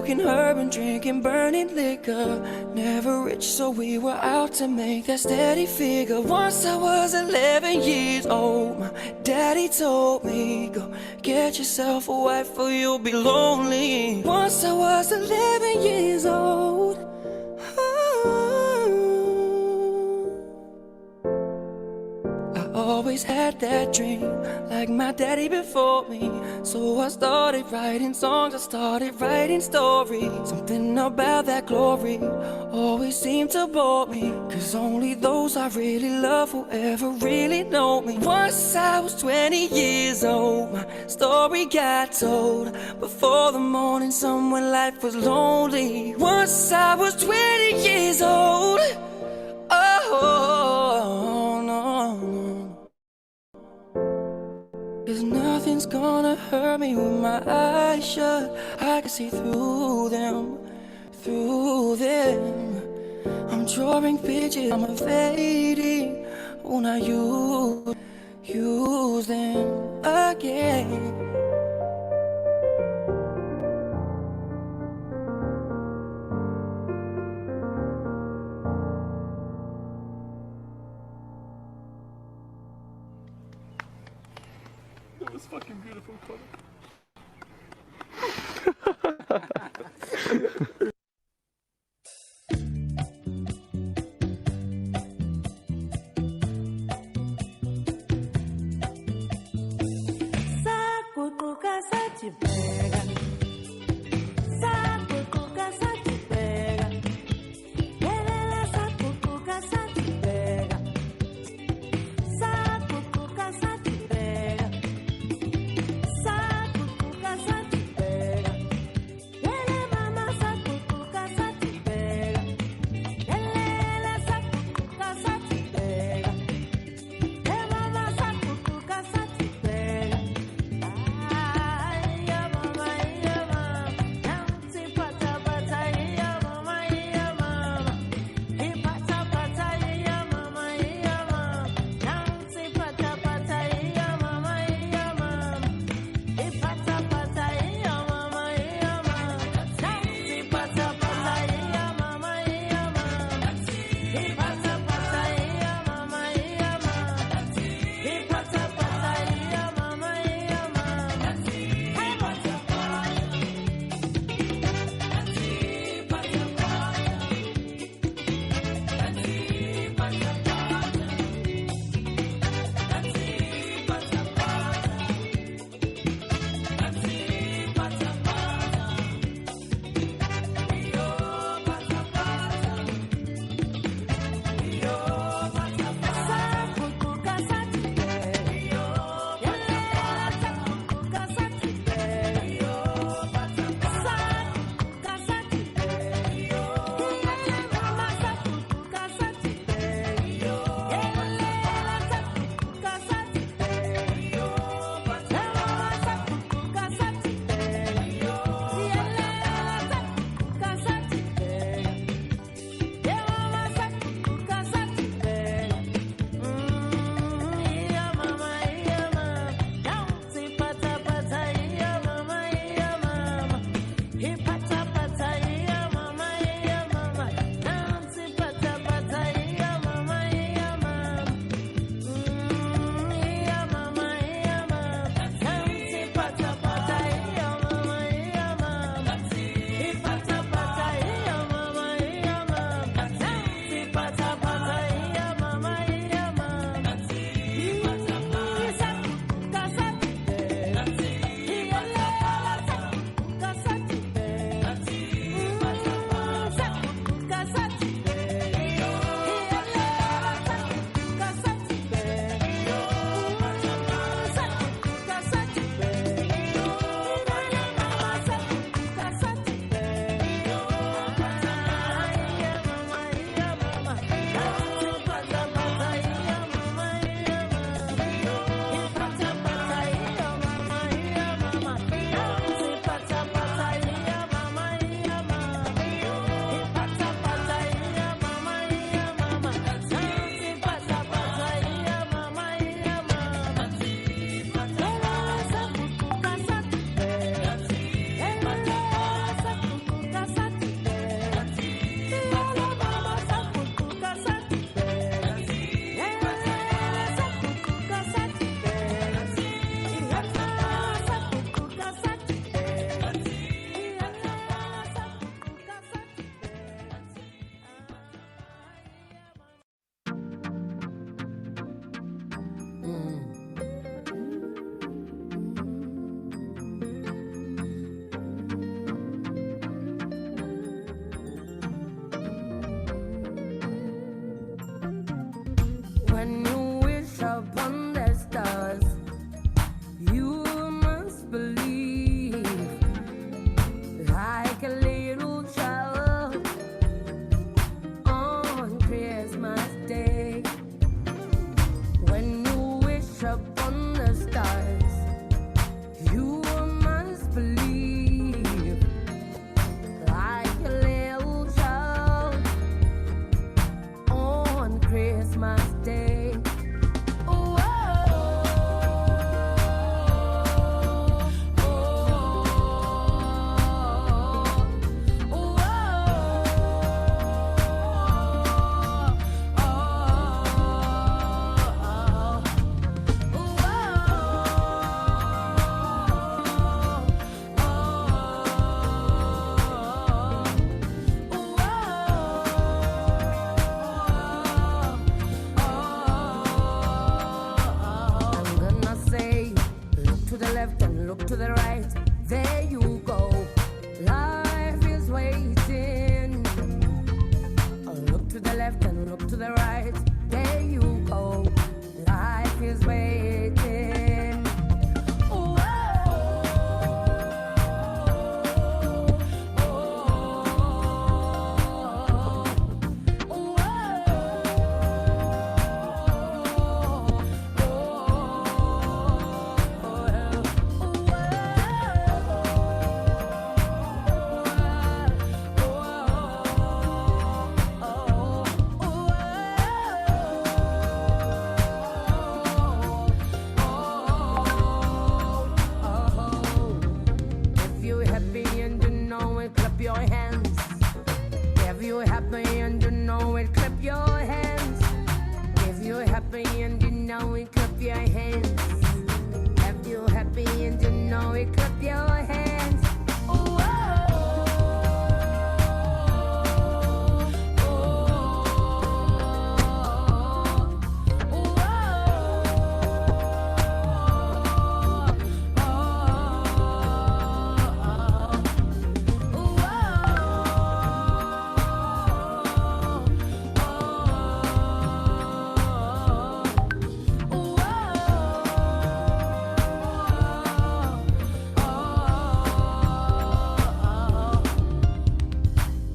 Smoking herb and drinking burning liquor. Never rich, so we were out to make that steady figure. Once I was 11 years old, my daddy told me, go get yourself a wife or you'll be lonely. Once I was 11 years old. Always had that dream, like my daddy before me. So I started writing songs, I started writing stories. Something about that glory always seemed to bore me, cause only those I really love will ever really know me. Once I was 20 years old, my story got told. Before the morning sun when life was lonely. Once I was 20 years old. Oh, no. Cause nothing's gonna hurt me with my eyes shut. I can see through them, through them. I'm drawing pictures, I'm evading. When I use them again. It was fucking beautiful, Connor. When you wish upon the stars, you must believe, like a little child on Christmas Day. When you wish upon the stars, you must believe, like a little child on Christmas Day. Oh, I'm gonna say, look to the left and look to the right. There you go. Life is waiting. Look to the left and look to the right. There you go. Life is waiting. Oh, if you're happy and you know it, clap your hands. If you're happy and you know it, clap your hands. If you're happy and you know it, clap your hands. If you're happy and you know it, clap your hands. Oh,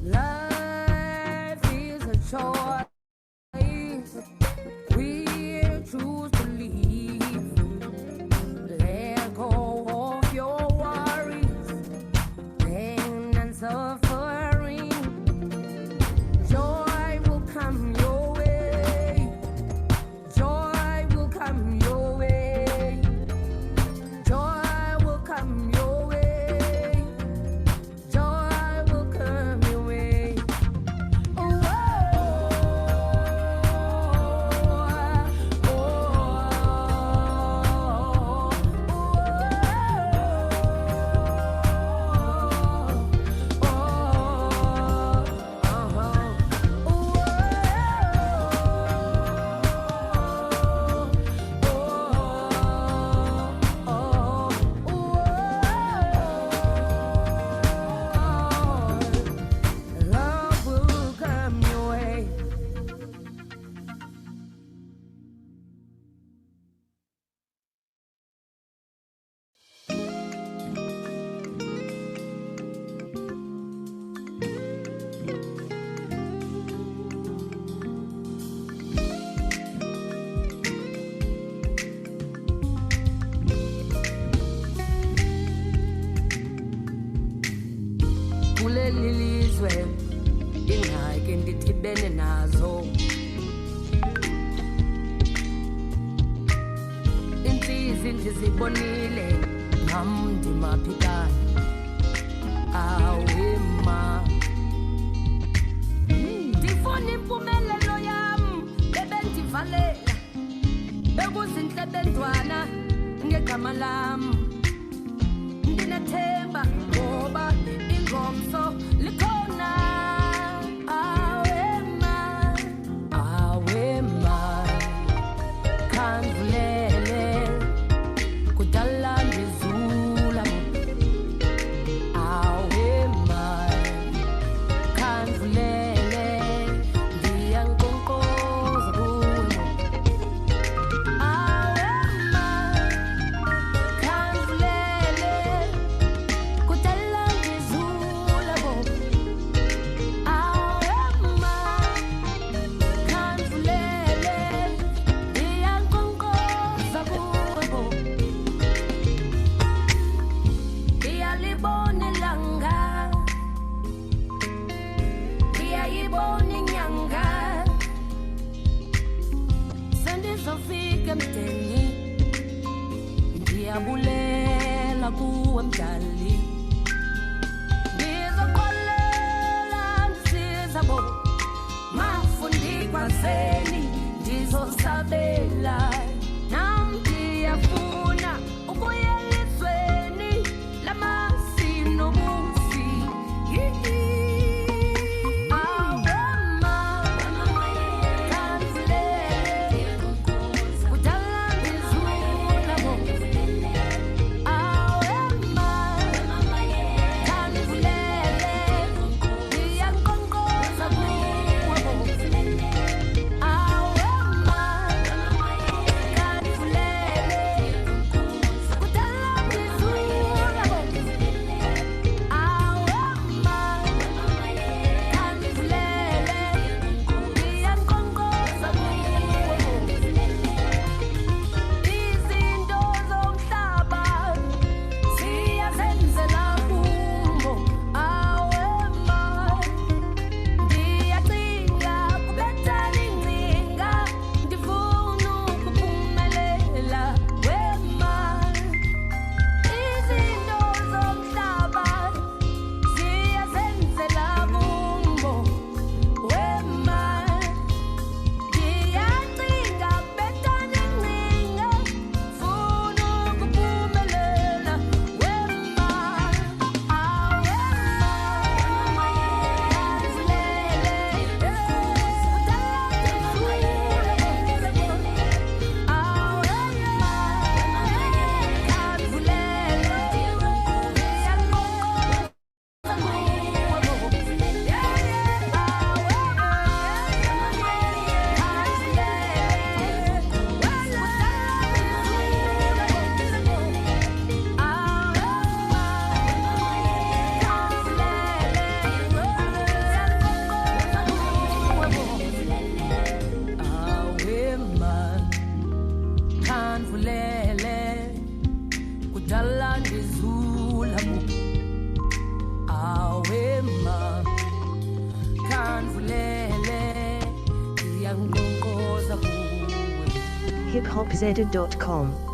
life is a choice. We choose to leave. Let go of your worries, pain and suffering. Joy will come your way. Joy will come your way. Joy will come your way. Joy will come your way. Oh, love will come your way. Kuleli lizwe ingxaki ndidibene nazo, iintsizi ndizibonile nam ndimaphikana. Awema ndifuna impumelelo yam bebendivalela, bekuzintle bentwana ngegama lam. Ndinethemba ngoba ingomso likhona. Awema, awema, khandulele kudala ndizula. Awema, khandulele ndiyankonkoza kulo. ngizofika mdeni ngiyabulela kuwe mdali ngizoqolela ngisiza bo mafundi kwazeni ndizosabela nami ngiyafuna ukuya elizweni lamasi nobusi hiphopzedder.com.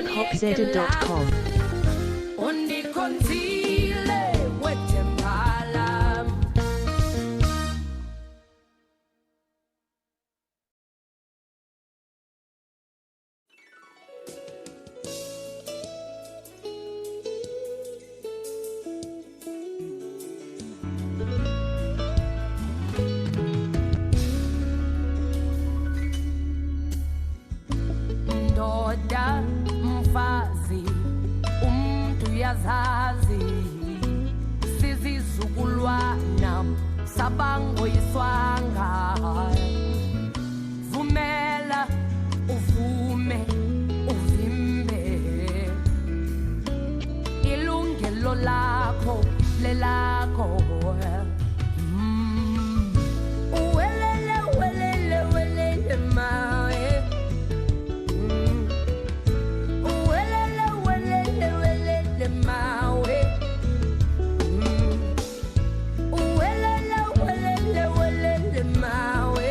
hiphopzedit.com. Ndoda mfazi uyazazi sizizukulwana sabango yiswanga vumela uvume uvimbe ilungelo lakho lelakho uwelele welele welele mae uwelele welele welele mawe uwelele welele welele mawe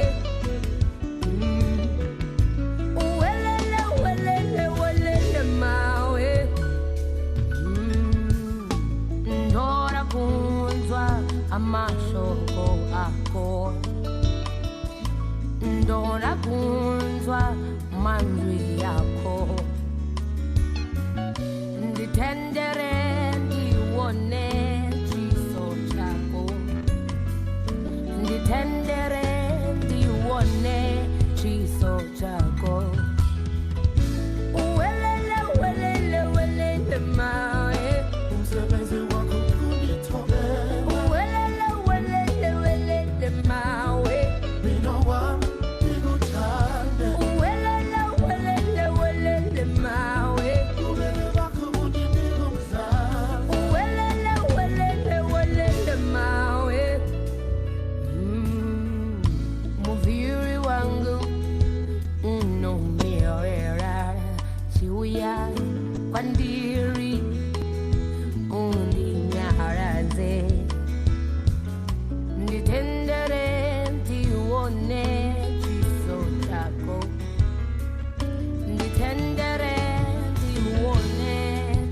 uwelele welele welele mawe ndora kunzwa amashoko akho ndora kunzwa manzwi yakho nditendere ndiwone chiso chako nditendere ndiwone chiso chako uwelele welele welele mae umsebenzi wakho kunitobe uwelele welele welele mawe mina wami ngikuthande uwelele welele welele mawe ubele bakho bundikumzala uwelele welele welele mawe muviri wangu unomierera chiuya pandiri undinyaraze nditendere ndiwone chiso chako nditendere ndiwone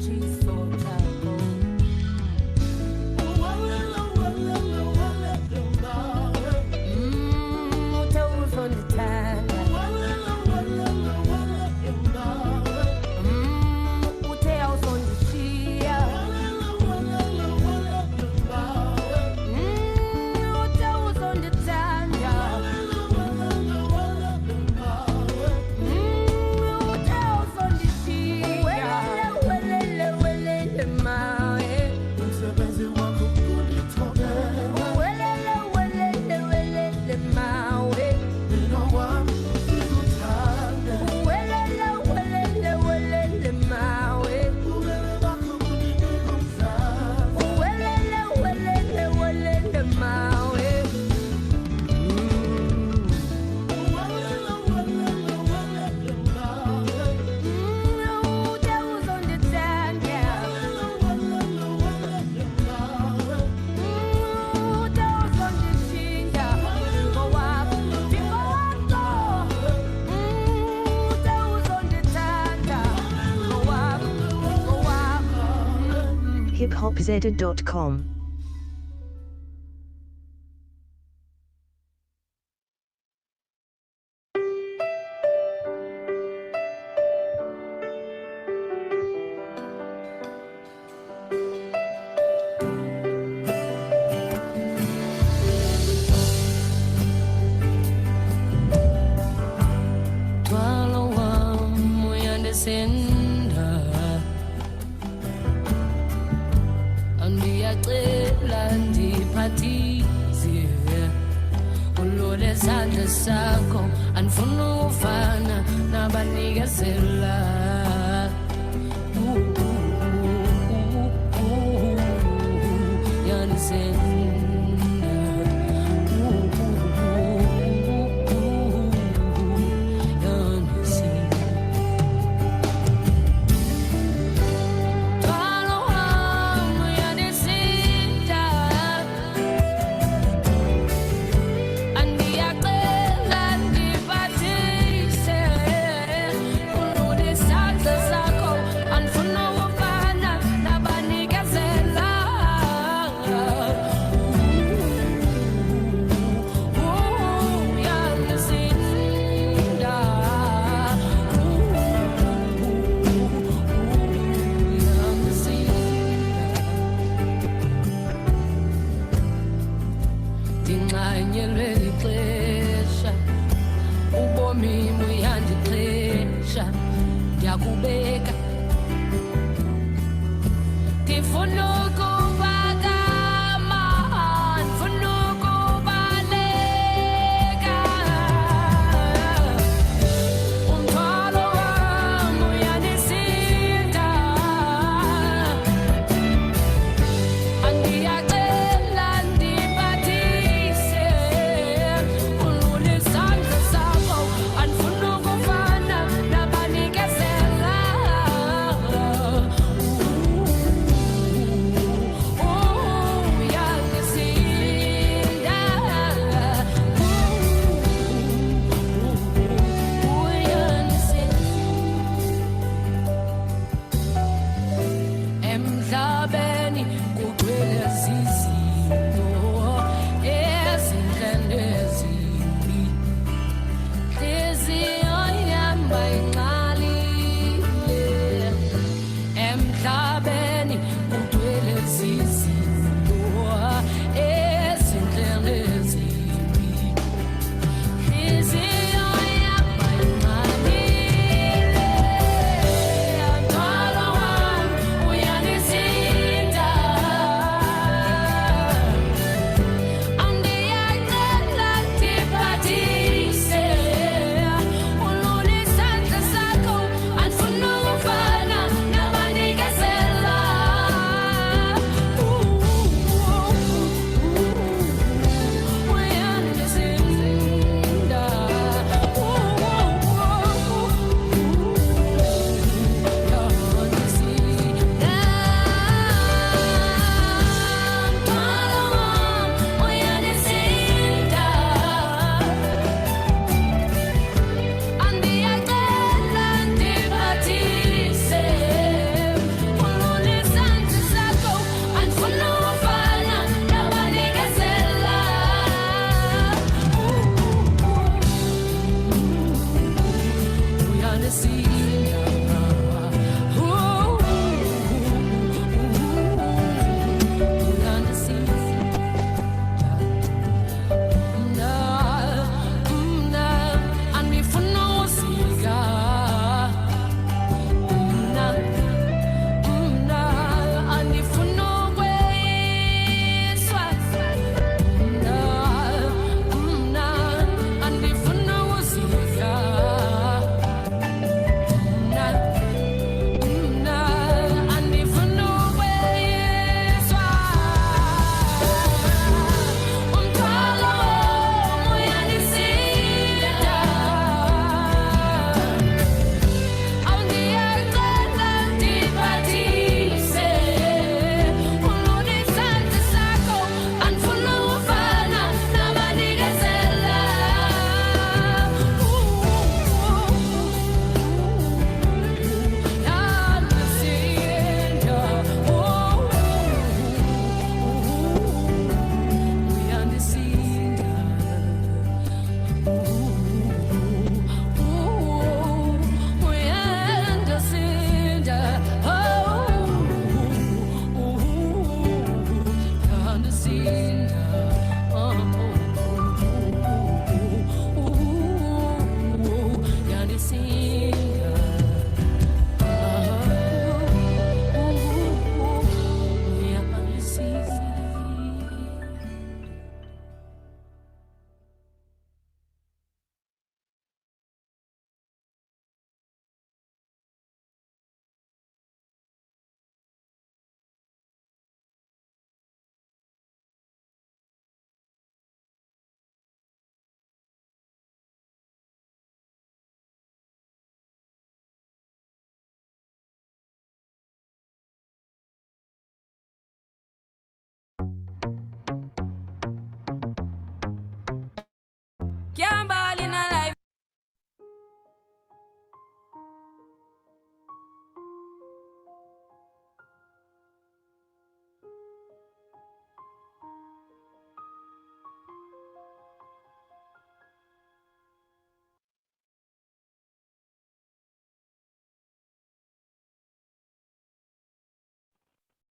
chiso chako utauzonditanda uteauzondishia utauzonditanda utauzondishia welele welele mae umsebenzi wakho kunitobe welele welele welele mawe mina wami ngikuthande welele welele welele mawe ubele bakho bundikumzala welele welele welele mawe utauzonditanda utauzondishinda ngowakho utauzonditanda ngowakho hiphopzedit.com. Twala wami uyandisenda andiyacela isandla sakho anifuna ufana nabanikezela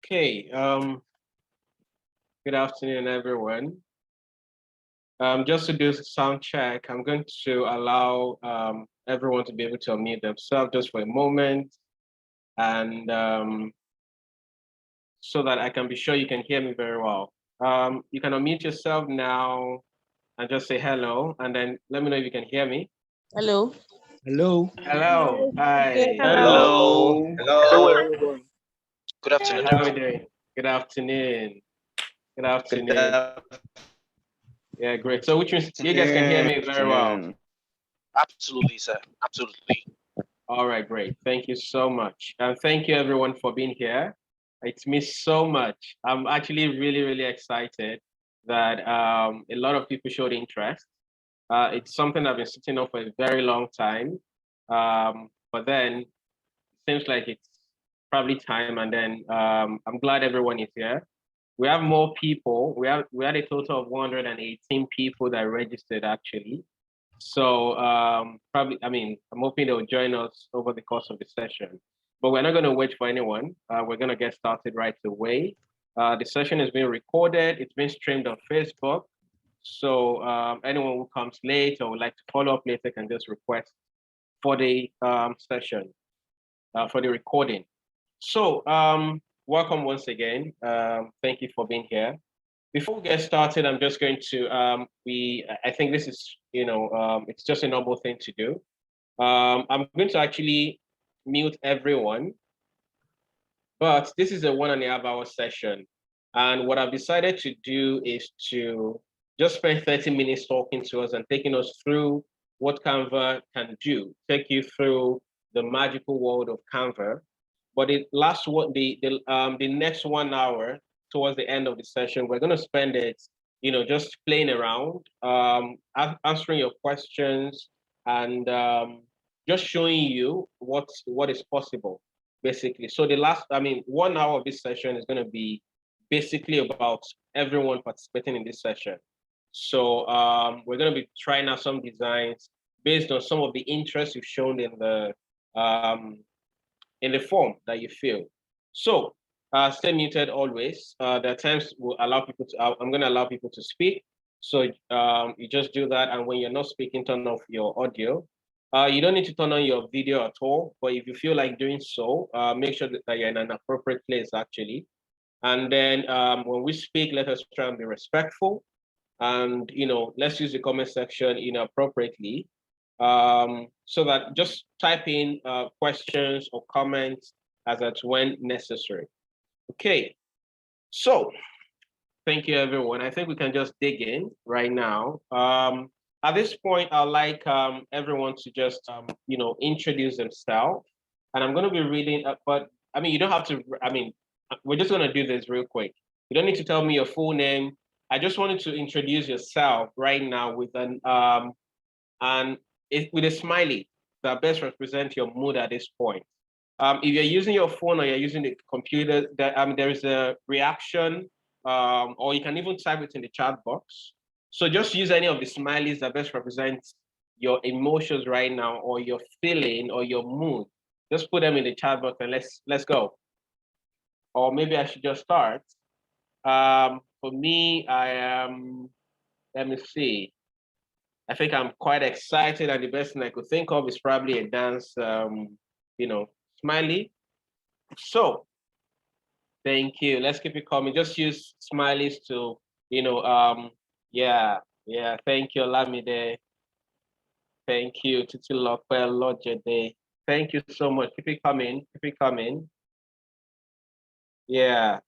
Okay, good afternoon, everyone. Just to do sound check, I'm going to allow everyone to be able to unmute themselves just for a moment, and so that I can be sure you can hear me very well. You can unmute yourself now and just say hello, and then let me know if you can hear me. Hello. Hello. Hello. Hi. Hello. Hello, everyone. Good afternoon, How are we everyone. doing? Good afternoon. Good afternoon. Yeah, great. So which means you guys can hear me very well. Absolutely, sir. Absolutely. All right, great. Thank you so much. And thank you everyone for being here. It means so much. I'm actually really, really excited that a lot of people showed interest. It's something I've been sitting on for a very long time. But then it seems like it's probably time, and then I'm glad everyone is here. We have more people. We had a total of 118 people that registered actually. So probably, I'm hoping they'll join us over the course of the session. But we're not going to wait for anyone. We're going to get started right away. The session is being recorded. It's being streamed on Facebook. So anyone who comes late or would like to follow up later can just request for the session, for the recording. So welcome once again. Thank you for being here. Before we get started, I'm just going to, I think this is, it's just a normal thing to do. I'm going to actually mute everyone, but this is a 1.5 hour session. And what I've decided to do is to just spend 30 minutes talking to us and taking us through what Canva can do, take you through the magical world of Canva. But the next 1 hour, towards the end of the session, we're going to spend it, just playing around, answering your questions, and just showing you what is possible, basically. So the last, 1 hour of this session is going to be basically about everyone participating in this session. So we're going to be trying out some designs based on some of the interest you've shown in the form that you fill. So stay muted always. There are times we'll allow people to, I'm going to allow people to speak. So you just do that. And when you're not speaking, turn off your audio. You don't need to turn on your video at all, but if you feel like doing so, make sure that you're in an appropriate place actually. And then when we speak, let us try and be respectful. And let's use the comment section appropriately. So that just type in questions or comments as at when necessary. Okay, so thank you everyone. I think we can just dig in right now. At this point, I'd like everyone to just introduce themselves. And I'm going to be reading, but you don't have to, we're just going to do this real quick. You don't need to tell me your full name. I just wanted to introduce yourself right now with with a smiley that best represents your mood at this point. If you're using your phone or you're using the computer, there is a reaction, or you can even type it in the chat box. So just use any of the smileys that best represents your emotions right now, or your feeling, or your mood. Just put them in the chat box and let's go. Or maybe I should just start. For me, I am. Let me see. I think I'm quite excited, and the best thing I could think of is probably a dance, smiley. So, thank you. Let's keep it coming. Just use smileys to, yeah. Thank you, Lamide. Thank you, Titi Lokwe, Lojede. Thank you so much. Keep it coming. Keep it coming. Yeah.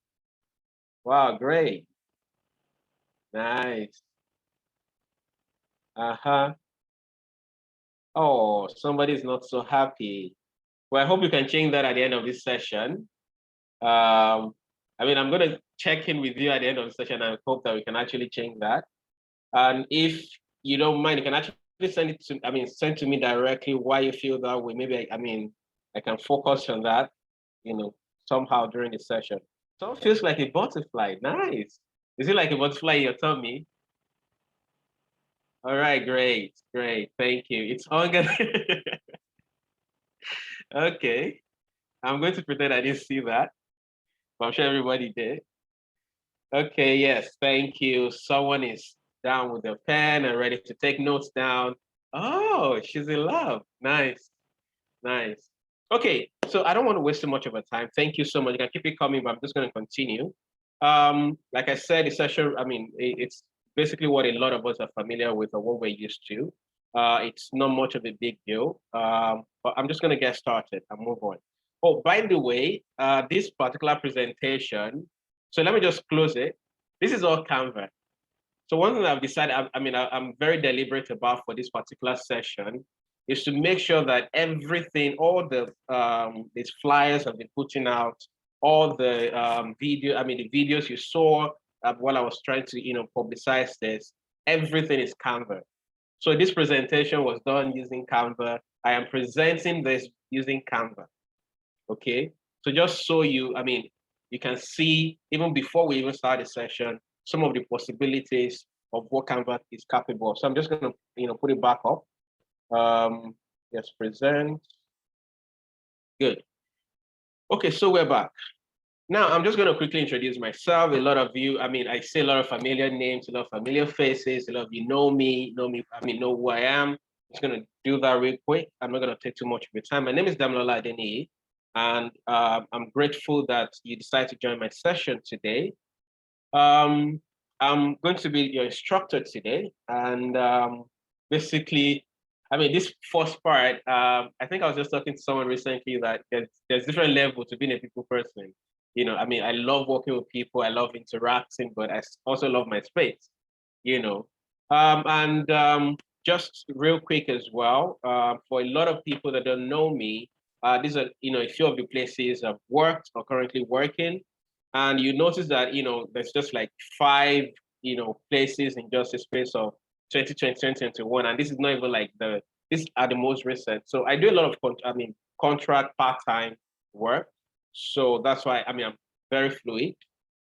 Wow, great. Nice. Uh-huh. Oh, somebody's not so happy. Well, I hope you can change that at the end of this session. I'm going to check in with you at the end of the session and hope that we can actually change that. And if you don't mind, you can actually send it to, send to me directly why you feel that way. Maybe, I can focus on that, somehow during the session. So it feels like a butterfly. Nice. Is it like a butterfly in your tummy? All right, great. Thank you. It's hunger. Okay. I'm going to pretend I didn't see that. I'm sure everybody did. Okay, yes, thank you. Someone is down with a pen and ready to take notes down. Oh, she's in love. Nice, nice. Okay, so I don't want to waste too much of our time. Thank you so much. You can keep it coming, but I'm just going to continue. Like I said, the session, I mean, it's basically what a lot of us are familiar with or what we're used to. It's not much of a big deal, but I'm just going to get started and move on. Oh, by the way, this particular presentation, so let me just close it. This is all Canva. So one thing I've decided, I'm very deliberate about for this particular session is to make sure that everything, all the these flyers I've been putting out, all the the videos you saw while I was trying to, publicize this, everything is Canva. So this presentation was done using Canva. I am presenting this using Canva. Okay, so just so you can see even before we even start the session some of the possibilities of what Canva is capable of. So I'm just going to put it back up. Yes, present. Good. Okay, so we're back. Now I'm just going to quickly introduce myself. A lot of you, I see a lot of familiar names, a lot of familiar faces. A lot of you know me, know who I am. I'm just going to do that real quick. I'm not going to take too much of your time. My name is Damilola Adeniyi, and I'm grateful that you decided to join my session today. I'm going to be your instructor today, and basically, this first part, I think I was just talking to someone recently that there's different levels to being a people person. I love working with people, I love interacting, but I also love my space, just real quick as well, for a lot of people that don't know me, these are, a few of the places I've worked or currently working. And you notice that, there's just like 5, places in just a space of 2020, 2021. And this is not even like these are the most recent. So I do a lot of, contract part-time work. So that's why, I'm very fluid.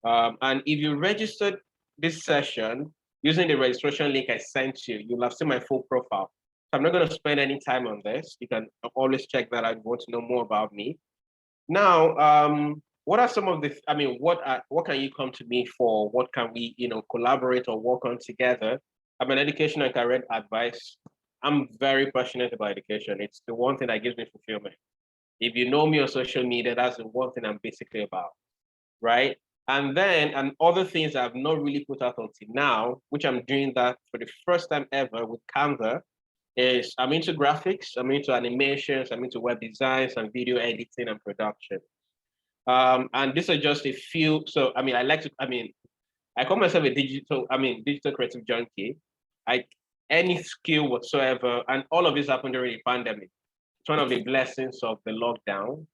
And if you registered this session using the registration link I sent you, you'll have seen my full profile. So I'm not going to spend any time on this. You can always check that out if you want to know more about me. Now, what are some of the, what can you come to me for? What can we, collaborate or work on together? I'm an education and career advice. I'm very passionate about education. It's the one thing that gives me fulfillment. If you know me on social media, that's the one thing I'm basically about, right? And other things I've not really put out until now, which I'm doing that for the first time ever with Canva, is I'm into graphics, I'm into animations, I'm into web designs and video editing and production. And these are just a few. So, I call myself a digital creative junkie. Any skill whatsoever, and all of this happened during the pandemic. It's one of the blessings of the lockdown.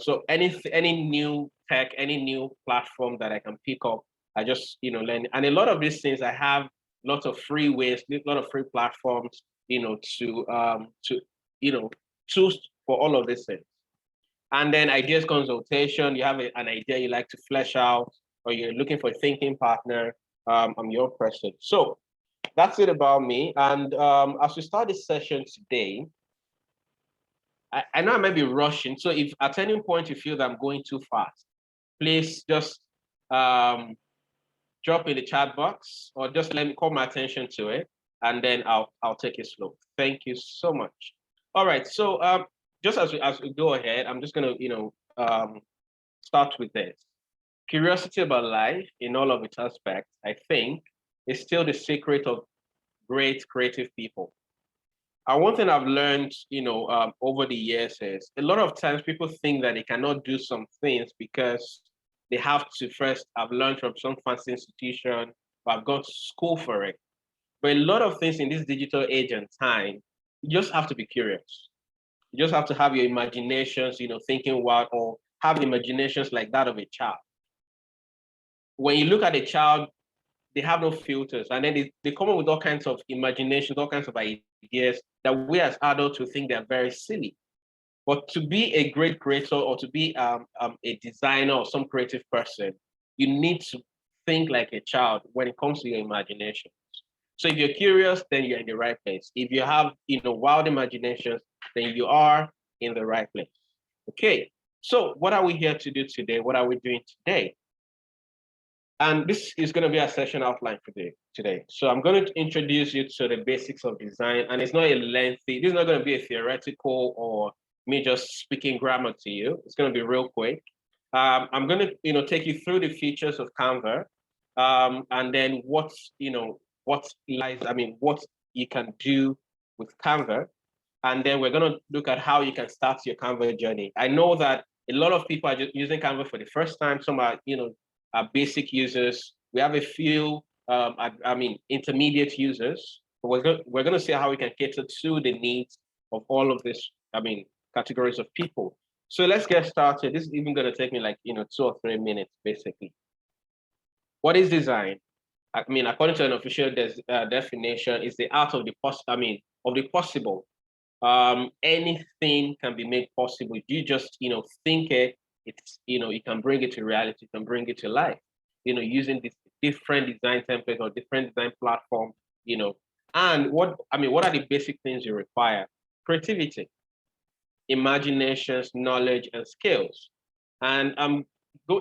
So any new tech, any new platform that I can pick up, I just, learn. And a lot of these things, I have lots of free ways, a lot of free platforms, to choose for all of these things. And then ideas consultation, you have an idea you like to flesh out, or you're looking for a thinking partner, I'm your person. So that's it about me. And as we start this session today, I know I might be rushing. So if at any point you feel that I'm going too fast, please just drop in the chat box or just let me call my attention to it, and then I'll take it slow. Thank you so much. All right, so just as we go ahead, I'm just gonna start with this. Curiosity about life in all of its aspects, I think, is still the secret of great creative people. And one thing I've learned, over the years is a lot of times people think that they cannot do some things because they have to first have learned from some fancy institution or have gone to school for it. But a lot of things in this digital age and time, you just have to be curious. You just have to have your imaginations, thinking wild, or have imaginations like that of a child. When you look at a child, they have no filters, and then they come up with all kinds of imaginations, all kinds of ideas that we as adults will think they're very silly. But to be a great creator or to be a designer or some creative person, you need to think like a child when it comes to your imagination. So if you're curious, then you're in the right place. If you have wild imaginations, then you are in the right place. Okay, So what are we here to do today? What are we doing today? And this is going to be a session outline for today. So I'm going to introduce you to the basics of design, and it's not a lengthy, this is not going to be a theoretical or me just speaking grammar to you. It's going to be real quick. I'm going to, take you through the features of Canva, and then what you can do with Canva. And then we're going to look at how you can start your Canva journey. I know that a lot of people are just using Canva for the first time. Some are, are basic users. We have a few, intermediate users. But we're going to see how we can cater to the needs of all of this, categories of people. So let's get started. This is even going to take me like, 2 or 3 minutes, basically. What is design? According to an official definition, it's the art of the possible. Anything can be made possible. You just, think it, it's, you can bring it to reality, you can bring it to life, using this different design templates or different design platform, and what are the basic things you require? Creativity, imaginations, knowledge, and skills. And I'm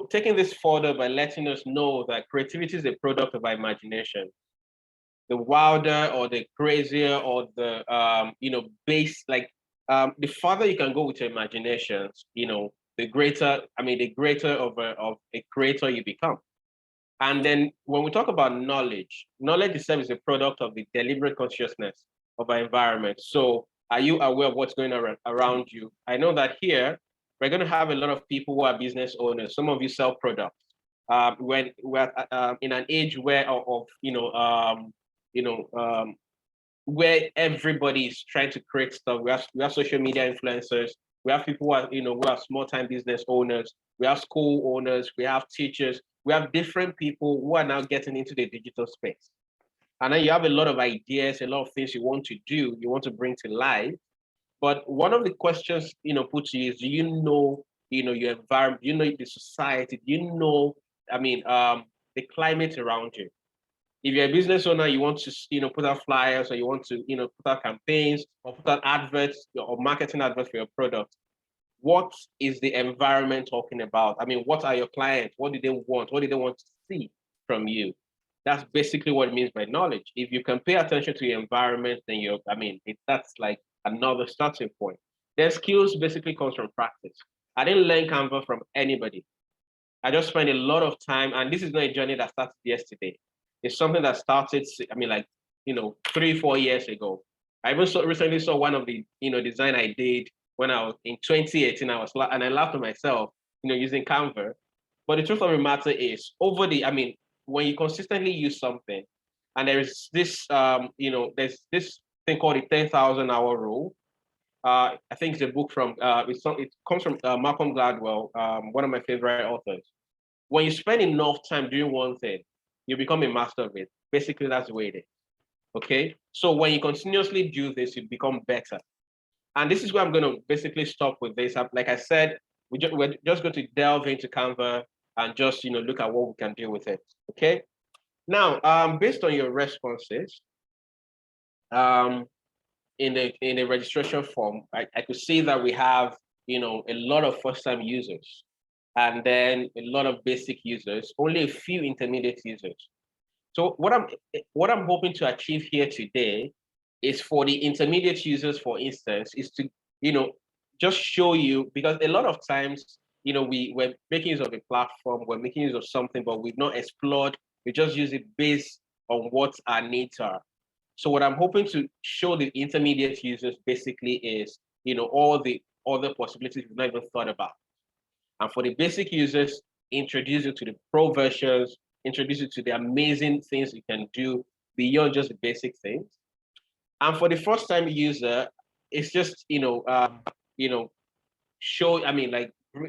taking this further by letting us know that creativity is a product of our imagination. The wilder or the crazier or the the farther you can go with your imaginations, the greater of a creator you become. And then when we talk about knowledge itself is a product of the deliberate consciousness of our environment. So are you aware of what's going on around you? I know that here we're going to have a lot of people who are business owners. Some of you sell products. When we're in an age where where everybody is trying to create stuff. We have social media influencers. We have people who are, who are small-time business owners. We have school owners. We have teachers. We have different people who are now getting into the digital space. And then you have a lot of ideas, a lot of things you want to do, you want to bring to life. But one of the questions, put to you is, do you know, your environment, do you know the society, do you know, the climate around you? If you're a business owner, you want to, put out flyers, or you want to, put out campaigns or put out adverts or marketing adverts for your product. What is the environment talking about? What are your clients? What do they want? What do they want to see from you? That's basically what it means by knowledge. If you can pay attention to your environment, then that's like another starting point. Their skills basically comes from practice. I didn't learn Canva from anybody. I just spent a lot of time, and this is not a journey that started yesterday. It's something that started, 3-4 years ago. I even recently saw one of the, design I did when I was in 2018. And I laughed at myself, using Canva. But the truth of the matter is, when you consistently use something, and there is this, there's this thing called the 10,000 hour rule. I think it's a book from, it comes from Malcolm Gladwell, one of my favorite authors. When you spend enough time doing one thing, you become a master of it. Basically, that's the way it is. Okay. So when you continuously do this, you become better. And this is where I'm going to basically stop with this. Like I said, we're just going to delve into Canva and just, look at what we can do with it. Okay. Now, based on your responses, in the registration form, I could see that we have, a lot of first-time users, and then a lot of basic users, only a few intermediate users. So what I'm hoping to achieve here today is for the intermediate users, for instance, is to, just show you, because a lot of times, we're making use of a platform, we're making use of something, but we've not explored, we just use it based on what our needs are. So what I'm hoping to show the intermediate users basically is, all the other possibilities we've not even thought about. And for the basic users, introduce you to the pro versions, introduce you to the amazing things you can do beyond just the basic things. And for the first time user, it's just,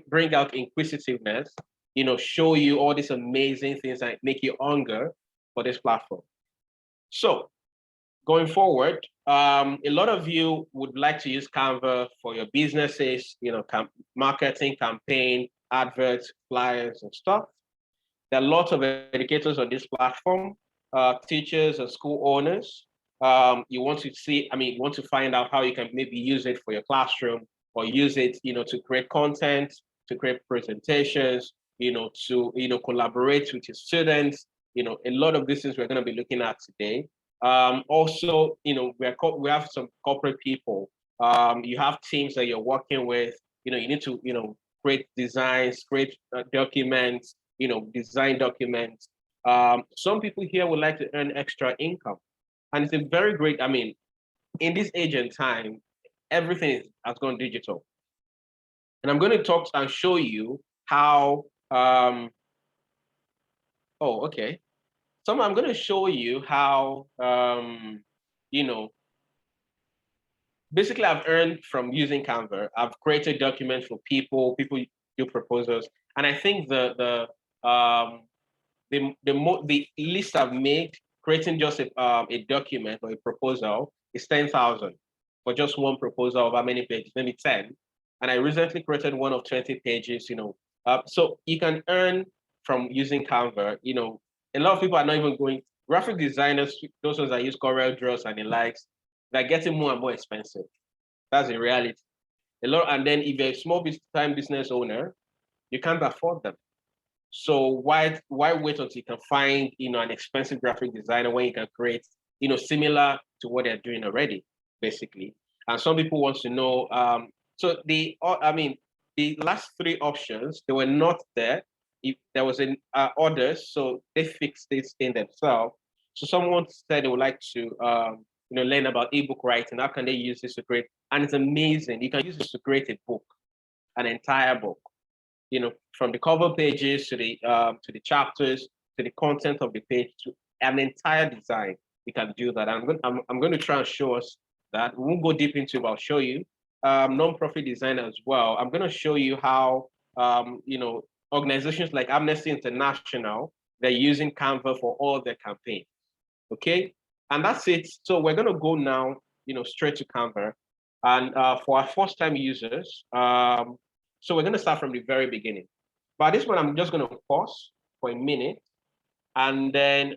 bring out inquisitiveness, show you all these amazing things that make you hunger for this platform. So going forward, a lot of you would like to use Canva for your businesses, marketing, campaign, adverts, flyers, and stuff. There are lots of educators on this platform, teachers and school owners. You want to find out how you can maybe use it for your classroom, or use it, to create content, to create presentations, to collaborate with your students. A lot of these things we're going to be looking at today. Also, we have some corporate people. You have teams that you're working with. You need to, create designs, create documents, design documents. Some people here would like to earn extra income. And it's a very great, in this age and time, everything has gone digital. And I'm going to talk and show you how, oh, okay. So I'm going to show you how, basically I've earned from using Canva. I've created documents for people do proposals. And I think the least I've made creating just a document or a proposal is 10,000 for just one proposal of how many pages, maybe 10. And I recently created one of 20 pages, so you can earn from using Canva. A lot of people are not even going, graphic designers, those ones that use Corel Draws and the likes, they're getting more and more expensive. That's a reality. And then if you're a small time business owner, you can't afford them. So why wait until you can find an expensive graphic designer when you can create similar to what they're doing already, basically. And some people want to know. So the last three options, they were not there. If there was an orders, so they fixed this in themselves. So someone said they would like to learn about ebook writing. How can they use this to create? And it's amazing. You can use this to create a book, an entire book. From the cover pages to the chapters to the content of the page to an entire design. You can do that. I'm going to try and show us that. We won't go deep into it, but I'll show you. Non-profit design as well. I'm going to show you how organizations like Amnesty International, they're using Canva for all their campaigns. Okay, and that's it. So we're going to go now, straight to Canva, and for our first-time users. So we're going to start from the very beginning. But this one, I'm just going to pause for a minute and then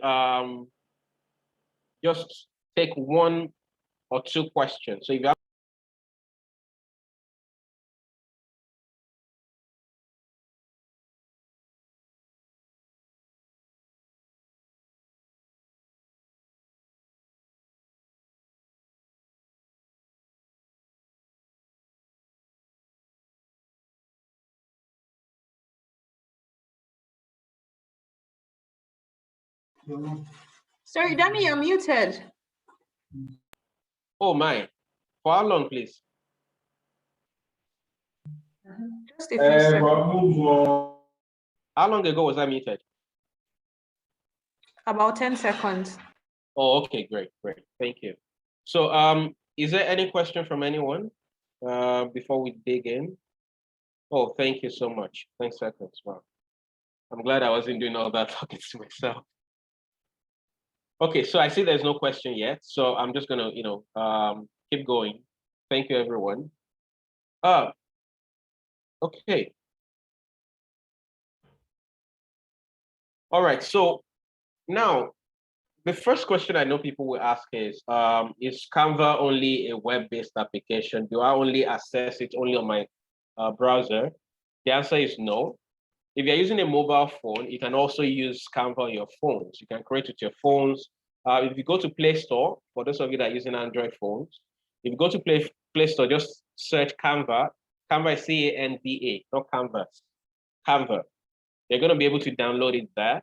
just take one or two questions. So if you have Sorry, Danny, you're muted. Oh my, for how long, please? Just a few seconds. How long ago was I muted? About 10 seconds. Oh, okay, great. Thank you. So is there any question from anyone before we dig in? Oh, thank you so much. 10 seconds. Wow. I'm glad I wasn't doing all that talking to myself. Okay, so I see there's no question yet. So I'm just gonna, keep going. Thank you, everyone. Okay. All right, so now the first question I know people will ask is Canva only a web-based application? Do I only access it only on my browser? The answer is no. If you're using a mobile phone, you can also use Canva on your phones. You can create with your phones. If you go to Play Store, for those of you that are using Android phones, if you go to Play Store, just search Canva. Canva is C-A-N-V-A, not Canvas. Canva. You're going to be able to download it there.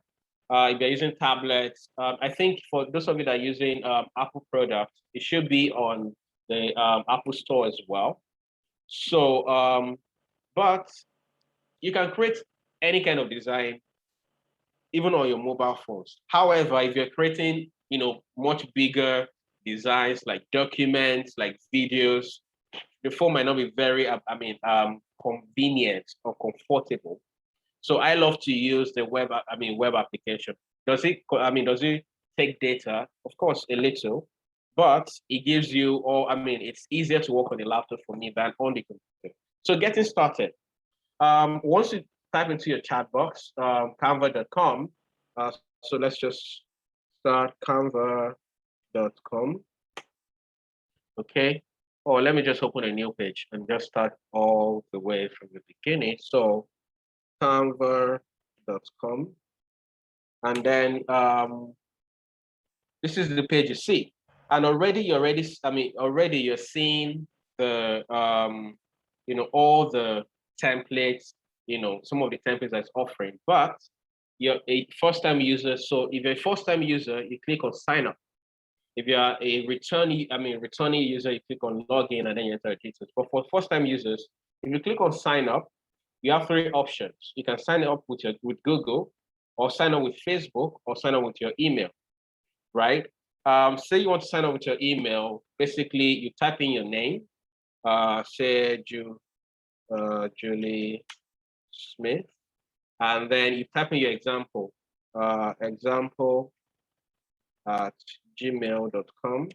If you're using tablets, I think for those of you that are using Apple products, it should be on the Apple Store as well. So, but you can create any kind of design, even on your mobile phones. However, if you're creating, much bigger designs like documents, like videos, the phone might not be very, convenient or comfortable. So I love to use the web application. Does it take data? Of course, a little, but it gives you, it's easier to work on the laptop for me than on the computer. So getting started. Once you type into your chat box, canva.com. So let's just start canva.com. Okay. or let me just open a new page and just start all the way from the beginning. So canva.com, and then this is the page you see. And already you're seeing the all the templates, some of the templates that's offering, but you're a first-time user. So if you're a first-time user, you click on sign up. If you are a returning user, you click on login and then you enter details. But for first-time users, if you click on sign up, you have three options. You can sign up with Google, or sign up with Facebook, or sign up with your email, right? Say you want to sign up with your email. Basically, you type in your name, say Julie Smith, and then you type in your example at gmail.com.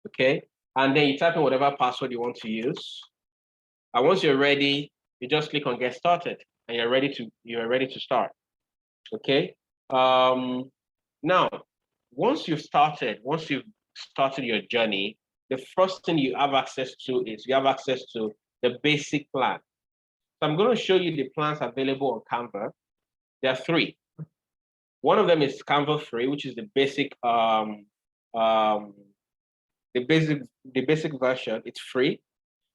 Okay, and then you type in whatever password you want to use. And once you're ready, you just click on get started, and you're ready to start. Okay. Now, once you've started your journey, the first thing you have access to is the basic plan. So I'm going to show you the plans available on Canva. There are three. One of them is Canva free, which is the basic version. It's free.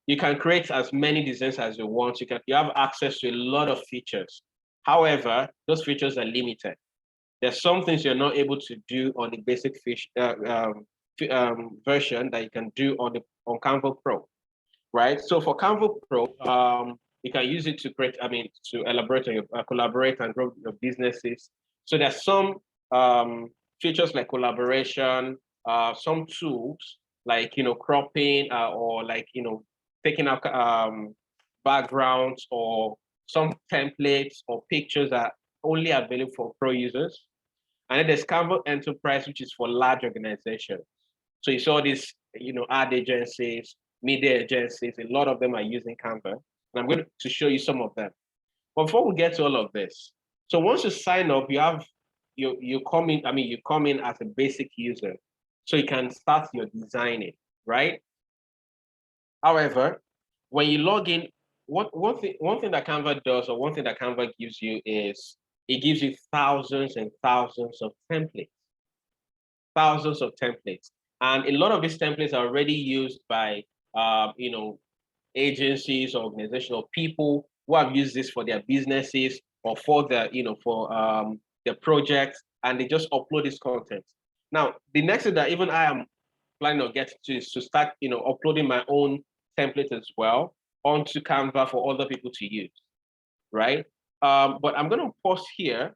You can create as many designs as you want. You have access to a lot of features. However, those features are limited. There's some things you're not able to do on the basic version that you can do on Canva Pro, right? So for Canva Pro, you can use it to to elaborate on your collaborate and grow your businesses. So there's some features like collaboration, some tools like cropping or taking out backgrounds, or some templates or pictures that are only available for pro users. And then there's Canva Enterprise, which is for large organizations. So you saw these, ad agencies, media agencies, a lot of them are using Canva. And I'm going to show you some of them. But before we get to all of this, so once you sign up, you come in as a basic user. So you can start your designing, right? However, when you log in, one thing that Canva does, or one thing that Canva gives you, is it gives you thousands and thousands of templates. And a lot of these templates are already used by agencies, organizational people who have used this for their businesses or for their projects, and they just upload this content. Now, the next thing that even I am planning on getting to is to start uploading my own template as well onto Canva for other people to use, right? But I'm going to pause here,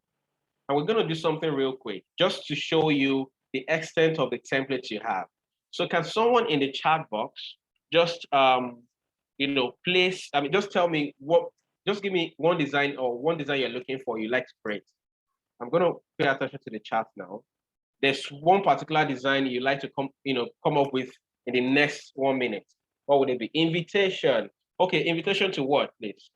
and we're going to do something real quick just to show you the extent of the templates you have. So can someone in the chat box just just tell me just give me one design you're looking for, you like to create. I'm going to pay attention to the chat now. There's one particular design you like to come up with in the next 1 minute. What would it be? Invitation. Okay, invitation to what, please?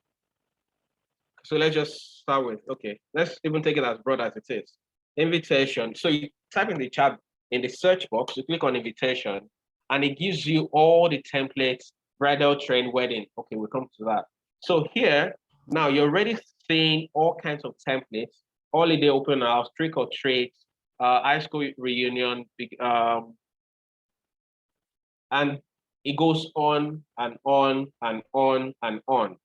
So let's just start with, okay, let's even take it as broad as it is. Invitation. So you type in the chat, in the search box, you click on invitation, and it gives you all the templates: bridal, train, wedding. Okay, we'll come to that. So here, now you're already seeing all kinds of templates: holiday, open house, trick or treat, high school reunion, and it goes on and on and on and on.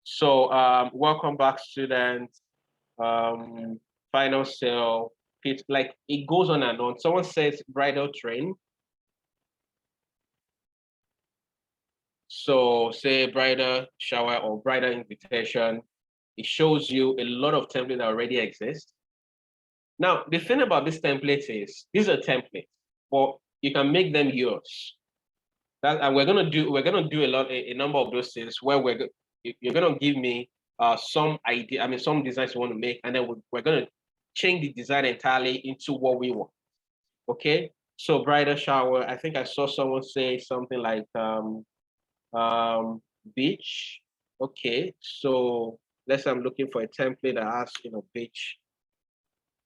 So welcome back, students. Final sale. It's like it goes on and on. Someone says bridal train. So say bridal shower or bridal invitation. It shows you a lot of templates that already exist. Now, the thing about this template is these are templates, but you can make them yours. And we're gonna do a number of those things where you're gonna give me some idea, some designs you want to make, and then we're gonna change the design entirely into what we want. Okay, so bridal shower. I think I saw someone say something like beach. Okay, so let's say I'm looking for a template that has beach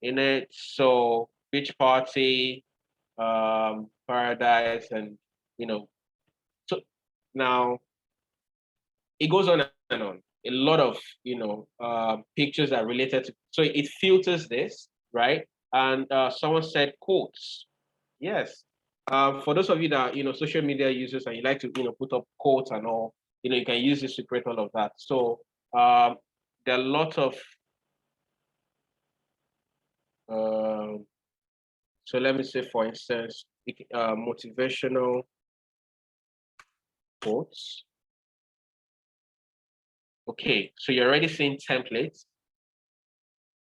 in it. So beach party, paradise, and Now, it goes on and on. A lot of, pictures are related to, so it filters this, right? And someone said quotes. Yes. For those of you that, social media users and you like to, put up quotes and all, you can use this to create all of that. So there are a lot of, so let me say, for instance, motivational quotes. Okay, so you're already seeing templates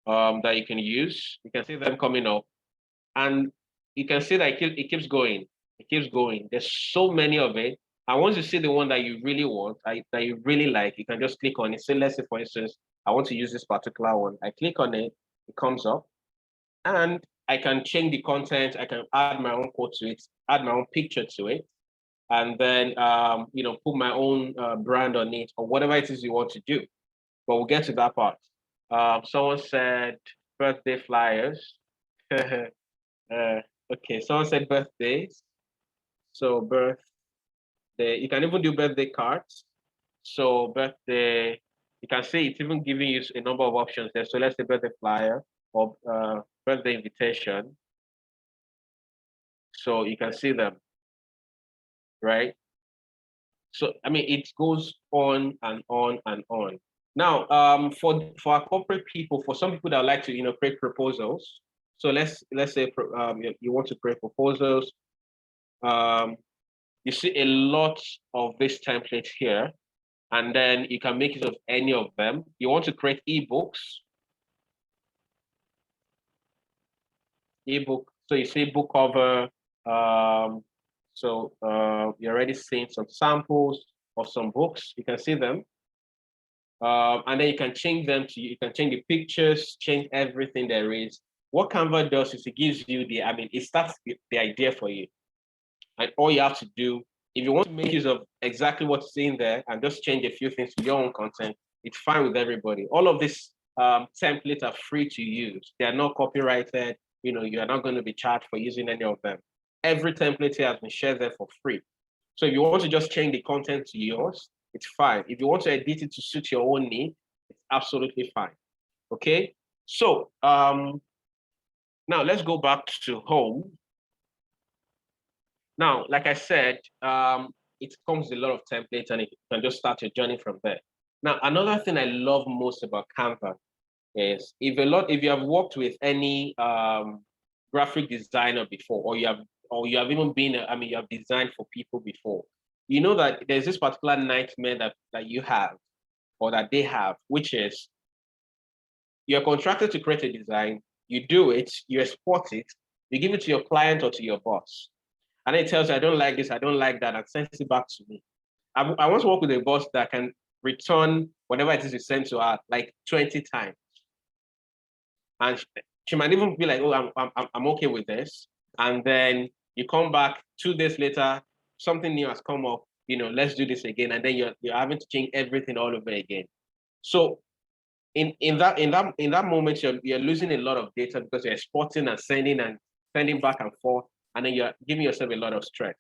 that you can use. You can see them coming up, and you can see that it keeps going. It keeps going. There's so many of it. And once you see the one that you really want, that you really like, you can just click on it. Say, let's say, for instance, I want to use this particular one. I click on it, it comes up, and I can change the content. I can add my own quote to it, add my own picture to it, and then put my own brand on it or whatever it is you want to do. But we'll get to that part. Someone said birthday flyers. Okay, someone said birthdays. So birthday, you can even do birthday cards. So birthday, you can see it's even giving you a number of options there. So let's say birthday flyer or birthday invitation. So you can see them, right? So, I mean, it goes on and on and on. Now, for our corporate people, for some people that like to, create proposals. So let's say you want to create proposals. You see a lot of these templates here, and then you can make use of any of them. You want to create ebooks. Ebook. So you see book cover. So you're already seeing some samples of some books. You can see them. And then you can change them to, you can change the pictures, change everything there is. What Canva does is it gives you it starts the idea for you. And all you have to do, if you want to make use of exactly what's in there and just change a few things to your own content, it's fine with everybody. All of these templates are free to use. They are not copyrighted. You are not going to be charged for using any of them. Every template here has been shared there for free. So if you want to just change the content to yours, it's fine. If you want to edit it to suit your own need, it's absolutely fine. Okay. So now let's go back to home. Now, like I said, it comes with a lot of templates and you can just start your journey from there. Now, another thing I love most about Canva is if you have worked with any graphic designer before, or you have even been, you have designed for people before, you know that there's this particular nightmare that you have or that they have, which is you're contracted to create a design, you do it, you export it, you give it to your client or to your boss. And it tells you, I don't like this, I don't like that, and sends it back to me. I want to work with a boss that can return whatever it is you send to her like 20 times. And she might even be like, oh, I'm okay with this. And then you come back 2 days later, something new has come up, let's do this again. And then you're having to change everything all over again. So in that moment, you're losing a lot of data because you're exporting and sending back and forth, and then you're giving yourself a lot of stress.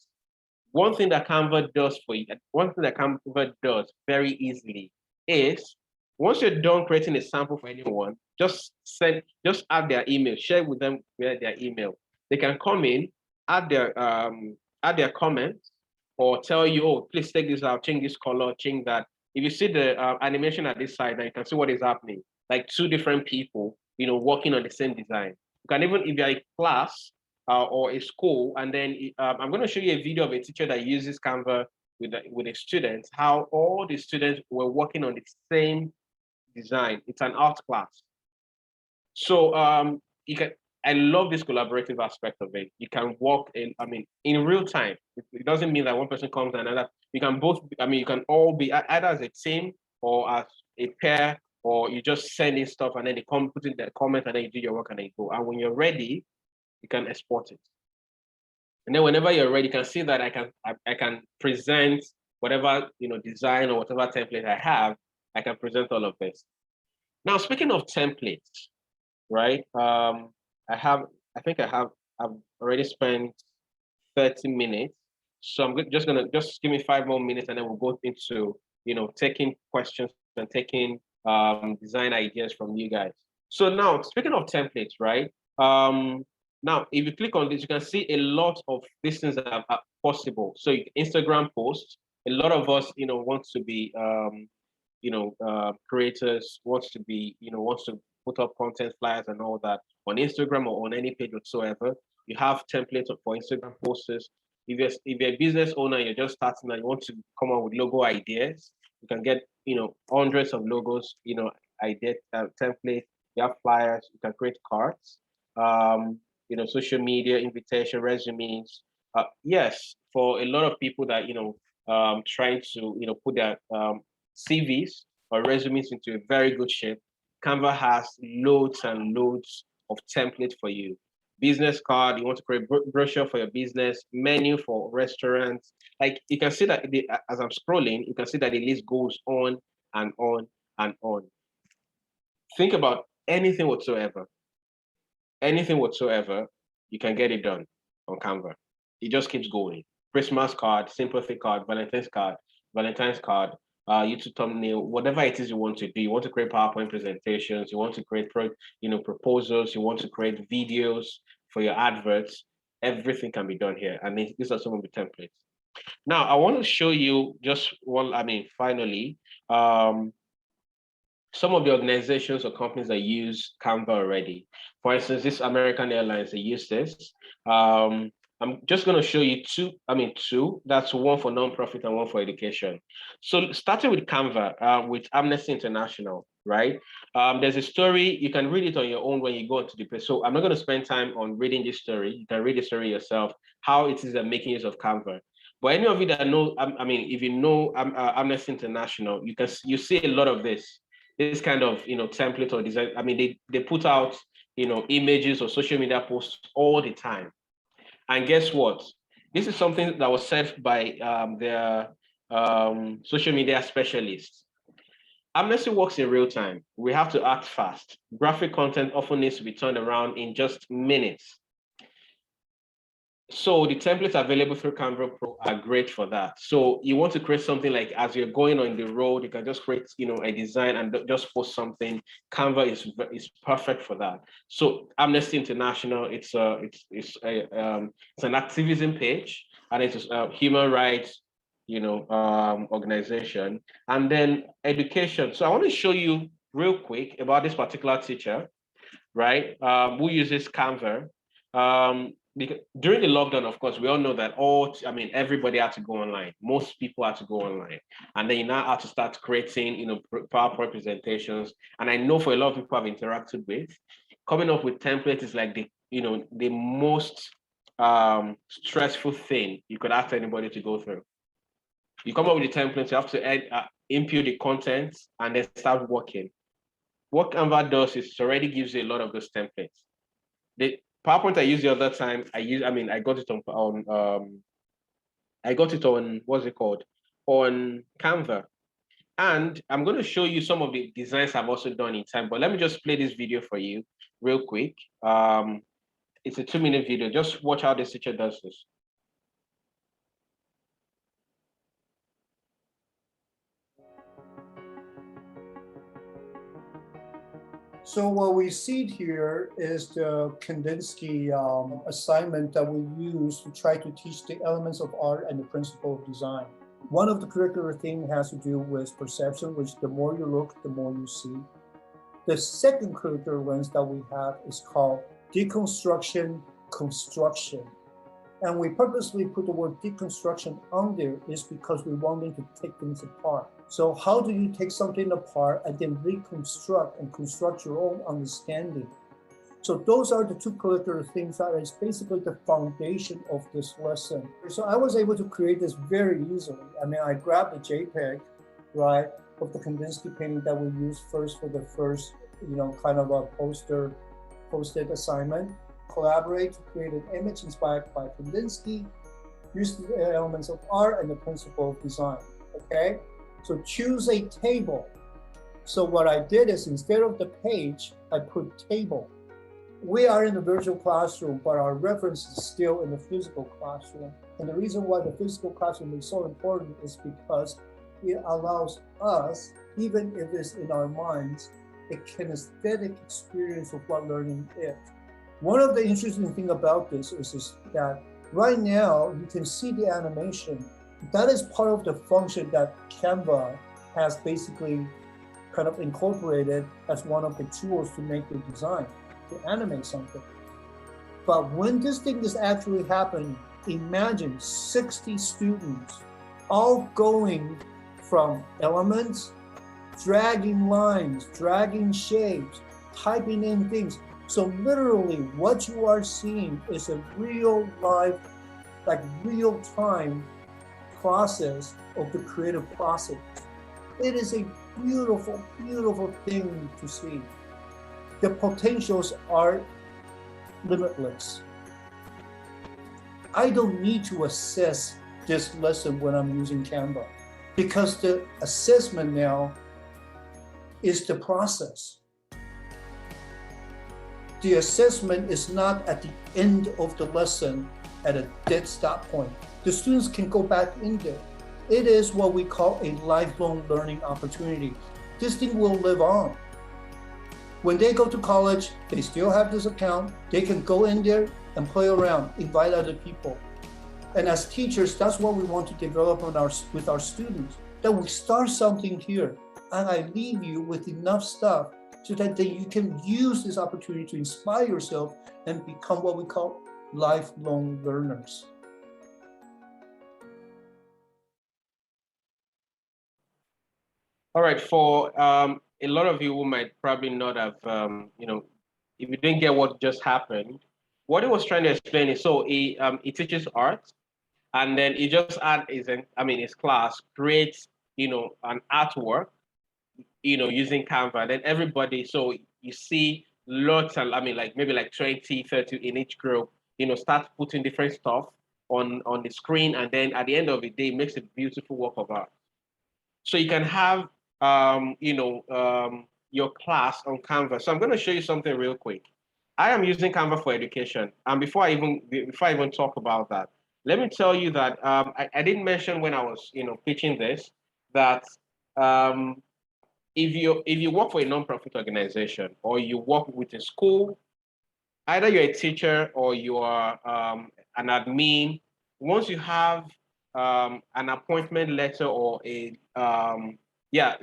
One thing that Canva does for you, one thing that Canva does very easily is once you're done creating a sample for anyone, just add their email, share with them their email. They can come in, add their comments, or tell you, oh, please take this out, change this color, change that. If you see the animation at this side, now you can see what is happening. Like 2 different people, working on the same design. You can even, if you're a class or a school, and then I'm going to show you a video of a teacher that uses Canva with a student, how all the students were working on the same design. It's an art class. So I love this collaborative aspect of it. You can work in real time. It doesn't mean that one person comes and another. You can both, you can all be either as a team or as a pair, or you just send in stuff and then they come put in the comment and then you do your work and then you go. And when you're ready, you can export it. And then whenever you're ready, you can see that I can present whatever design or whatever template I have. I can present all of this. Now, speaking of templates, right? I've already spent 30 minutes So I'm just gonna give me 5 more minutes, and then we'll go into taking questions and taking design ideas from you guys. So now, speaking of templates, right? Now, if you click on this, you can see a lot of these things that are possible. So Instagram posts, a lot of us, want to be, creators, wants to put up content flyers and all that on Instagram or on any page whatsoever. You have templates for Instagram posts. If you're a business owner, you're just starting and you want to come up with logo ideas, you can get, hundreds of logos, idea templates. You have flyers, you can create cards, social media, invitation, resumes. Yes, for a lot of people that, trying to, put their CVs or resumes into a very good shape, Canva has loads and loads of templates for you. Business card, you want to create brochure for your business, menu for restaurants. Like you can see that as I'm scrolling, you can see that the list goes on and on and on. Think about anything whatsoever, you can get it done on Canva. It just keeps going. Christmas card, sympathy card, Valentine's card, YouTube thumbnail, whatever it is you want to do. You want to create PowerPoint presentations, you want to create proposals, you want to create videos for your adverts. Everything can be done here. And these are some of the templates. Now, I want to show you just one, finally, some of the organizations or companies that use Canva already. For instance, this American Airlines, they use this. I'm just going to show you two. That's one for nonprofit and one for education. So starting with Canva, with Amnesty International, right? There's a story, you can read it on your own when you go into the page. So I'm not going to spend time on reading this story. You can read the story yourself, how it is making use of Canva. But any of you that know, if you know Amnesty International, you see a lot of this kind of template or design. They put out images or social media posts all the time. And guess what? This is something that was said by their social media specialists. Amnesty works in real time. We have to act fast. Graphic content often needs to be turned around in just minutes. So the templates available through Canva Pro are great for that. So you want to create something like as you're going on the road, you can just create a design and just post something. Canva is perfect for that. So Amnesty International, it's an activism page, and it's a human rights organization. And then education. So I want to show you real quick about this particular teacher, right? Who uses Canva. Because during the lockdown, of course, we all know that everybody had to go online. Most people had to go online, and then you now have to start creating, PowerPoint presentations. And I know for a lot of people I've interacted with, coming up with templates is like the most stressful thing you could ask anybody to go through. You come up with the templates, you have to input the content, and then start working. What Canva does is it already gives you a lot of those templates. The PowerPoint I used the other time, I got it on what's it called? On Canva. And I'm going to show you some of the designs I've also done in time, but let me just play this video for you real quick. It's a 2-minute video. Just watch how this teacher does this. So what we see here is the Kandinsky assignment that we use to try to teach the elements of art and the principle of design. One of the curricular things has to do with perception, which the more you look, the more you see. The second curricular lens that we have is called deconstruction, construction. And we purposely put the word deconstruction on there is because we wanted to take things apart. So how do you take something apart and then reconstruct and construct your own understanding? So those are the two curricular things that is basically the foundation of this lesson. So I was able to create this very easily. I grabbed the JPEG, right, of the Kandinsky painting that we used first for the first, kind of a posted assignment. Collaborate to create an image inspired by Kandinsky, use the elements of art and the principle of design, okay? So choose a table. So what I did is instead of the page, I put table. we are in the virtual classroom, but our reference is still in the physical classroom. And the reason why the physical classroom is so important is because it allows us, even if it's in our minds, a kinesthetic experience of what learning is. One of the interesting things about this is that right now you can see the animation. That is part of the function that Canva has basically kind of incorporated as one of the tools to make the design, to animate something. But when this thing is actually happening, imagine 60 students all going from elements, dragging lines, dragging shapes, typing in things. So literally what you are seeing is a real life, like real time process of the creative process. It is a beautiful, beautiful thing to see. The potentials are limitless. I don't need to assess this lesson when I'm using Canva because the assessment now is the process. The assessment is not at the end of the lesson at a dead stop point. The students can go back in there. It is what we call a lifelong learning opportunity. This thing will live on. When they go to college, they still have this account. They can go in there and play around, invite other people. And as teachers, that's what we want to develop with our students, that we start something here and I leave you with enough stuff so that you can use this opportunity to inspire yourself and become what we call lifelong learners. All right, for a lot of you who might probably not have, if you didn't get what just happened, what he was trying to explain is, so he teaches art, and then he just his class creates, an artwork, using Canva. Then everybody, so you see lots of, maybe like 20, 30 in each group, start putting different stuff on the screen, and then at the end of the day, it makes a beautiful work of art. So you can have, your class on Canva. So I'm going to show you something real quick. I am using Canva for education. And before I even talk about that, let me tell you that I didn't mention when I was, pitching this, that if you work for a nonprofit organization or you work with a school, either you're a teacher or you are an admin, once you have an appointment letter or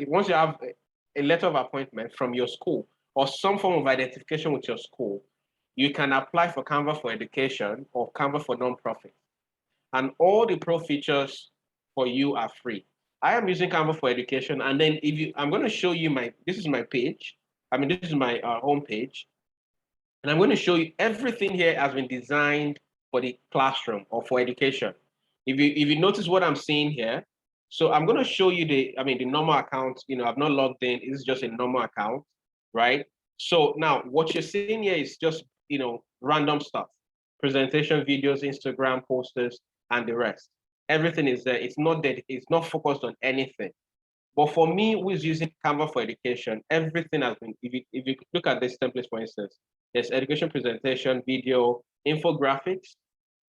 once you have a letter of appointment from your school or some form of identification with your school, you can apply for Canva for education or Canva for nonprofit. And all the pro features for you are free. I am using Canva for education. And then I'm going to show you this is my page. This is my home page. And I'm going to show you everything here has been designed for the classroom or for education. If you notice what I'm seeing here, so I'm going to show you the normal account. I've not logged in. It's just a normal account, right? So now what you're seeing here is just, random stuff, presentation videos, Instagram posters, and the rest. Everything is there. It's not focused on anything. But for me, who is using Canva for education, everything has been, if you look at this template, for instance, there's education presentation, video, infographics,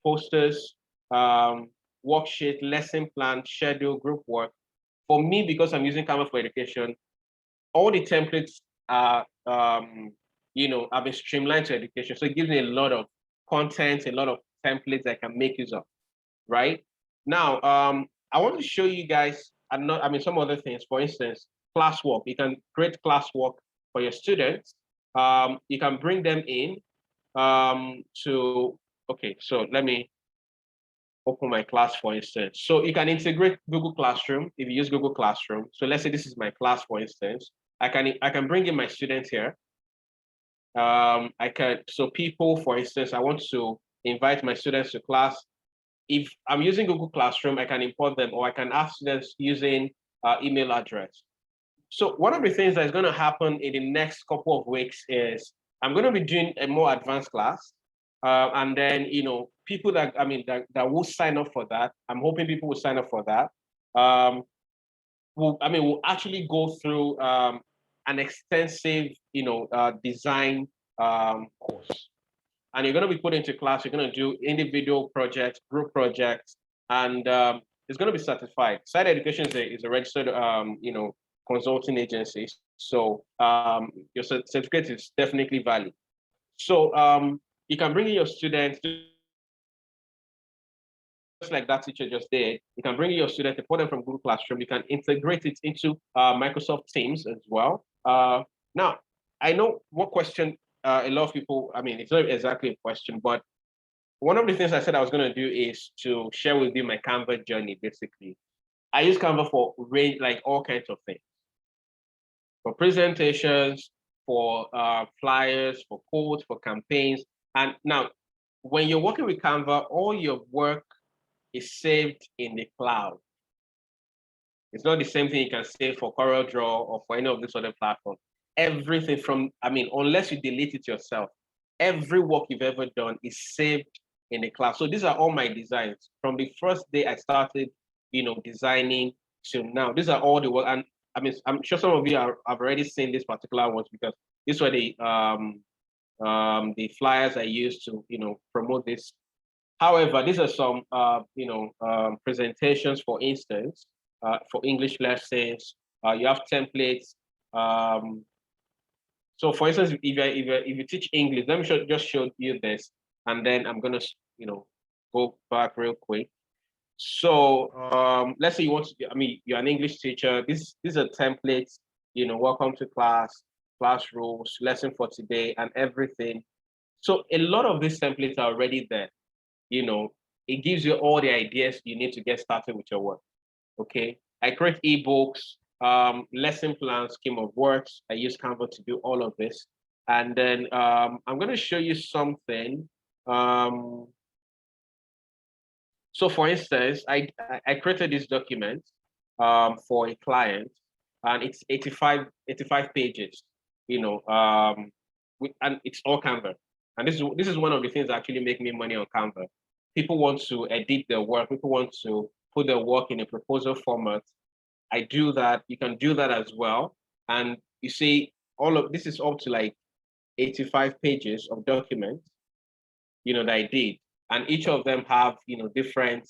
posters, worksheet, lesson plan, schedule, group work. For me, because I'm using Canva for education, all the templates are, have been streamlined to education. So it gives me a lot of content, a lot of templates I can make use of, right? Now, I want to show you guys some other things. For instance, classwork. You can create classwork for your students. You can bring them in so let me open my class, for instance. So you can integrate Google Classroom if you use Google Classroom. So let's say this is my class, for instance. I can bring in my students here. So people, for instance, I want to invite my students to class. If I'm using Google Classroom, I can import them, or I can ask students using email address. So one of the things that's going to happen in the next couple of weeks is I'm going to be doing a more advanced class. And then, people that will sign up for that, I'm hoping people will sign up for that. We'll actually go through an extensive, design course. And you're going to be put into class. You're going to do individual projects, group projects, and it's going to be certified. Site Education is a registered, consulting agency. So your certificate is definitely valid. So you can bring in your students, just like that teacher just did. You can bring in your students, put them from Google Classroom. You can integrate it into Microsoft Teams as well. Now, I know what question a lot of people, I mean, it's not exactly a question, but one of the things I said I was going to do is to share with you my Canva journey, basically. I use Canva for like all kinds of things. For presentations, for flyers, for quotes, for campaigns. And now, when you're working with Canva, all your work is saved in the cloud. It's not the same thing you can save for CorelDRAW or for any of these other platforms. Everything from, I mean, unless you delete it yourself, every work you've ever done is saved in the cloud. So these are all my designs. From the first day I started, designing to now. These are all the work. And I mean, I'm sure some of you have already seen these particular ones because these were the flyers I used to, promote this. However, these are some, presentations, for instance, for English lessons. You have templates. So, for instance, if you teach English, let me just show you this, and then I'm gonna, go back real quick. So, let's say you want to, you're an English teacher. These are templates. Welcome to class rules, lesson for today, and everything. So, a lot of these templates are already there. It gives you all the ideas you need to get started with your work. Okay, I create ebooks, lesson plans, scheme of works. I use Canva to do all of this. And then I'm going to show you something. So for instance, I created this document for a client, and it's 85 pages, and it's all Canva. And this is one of the things that actually make me money on Canva. People want to edit their work. People want to put their work in a proposal format. I do that. You can do that as well. And you see, all of this is up to like 85 pages of documents, that I did. And each of them have, different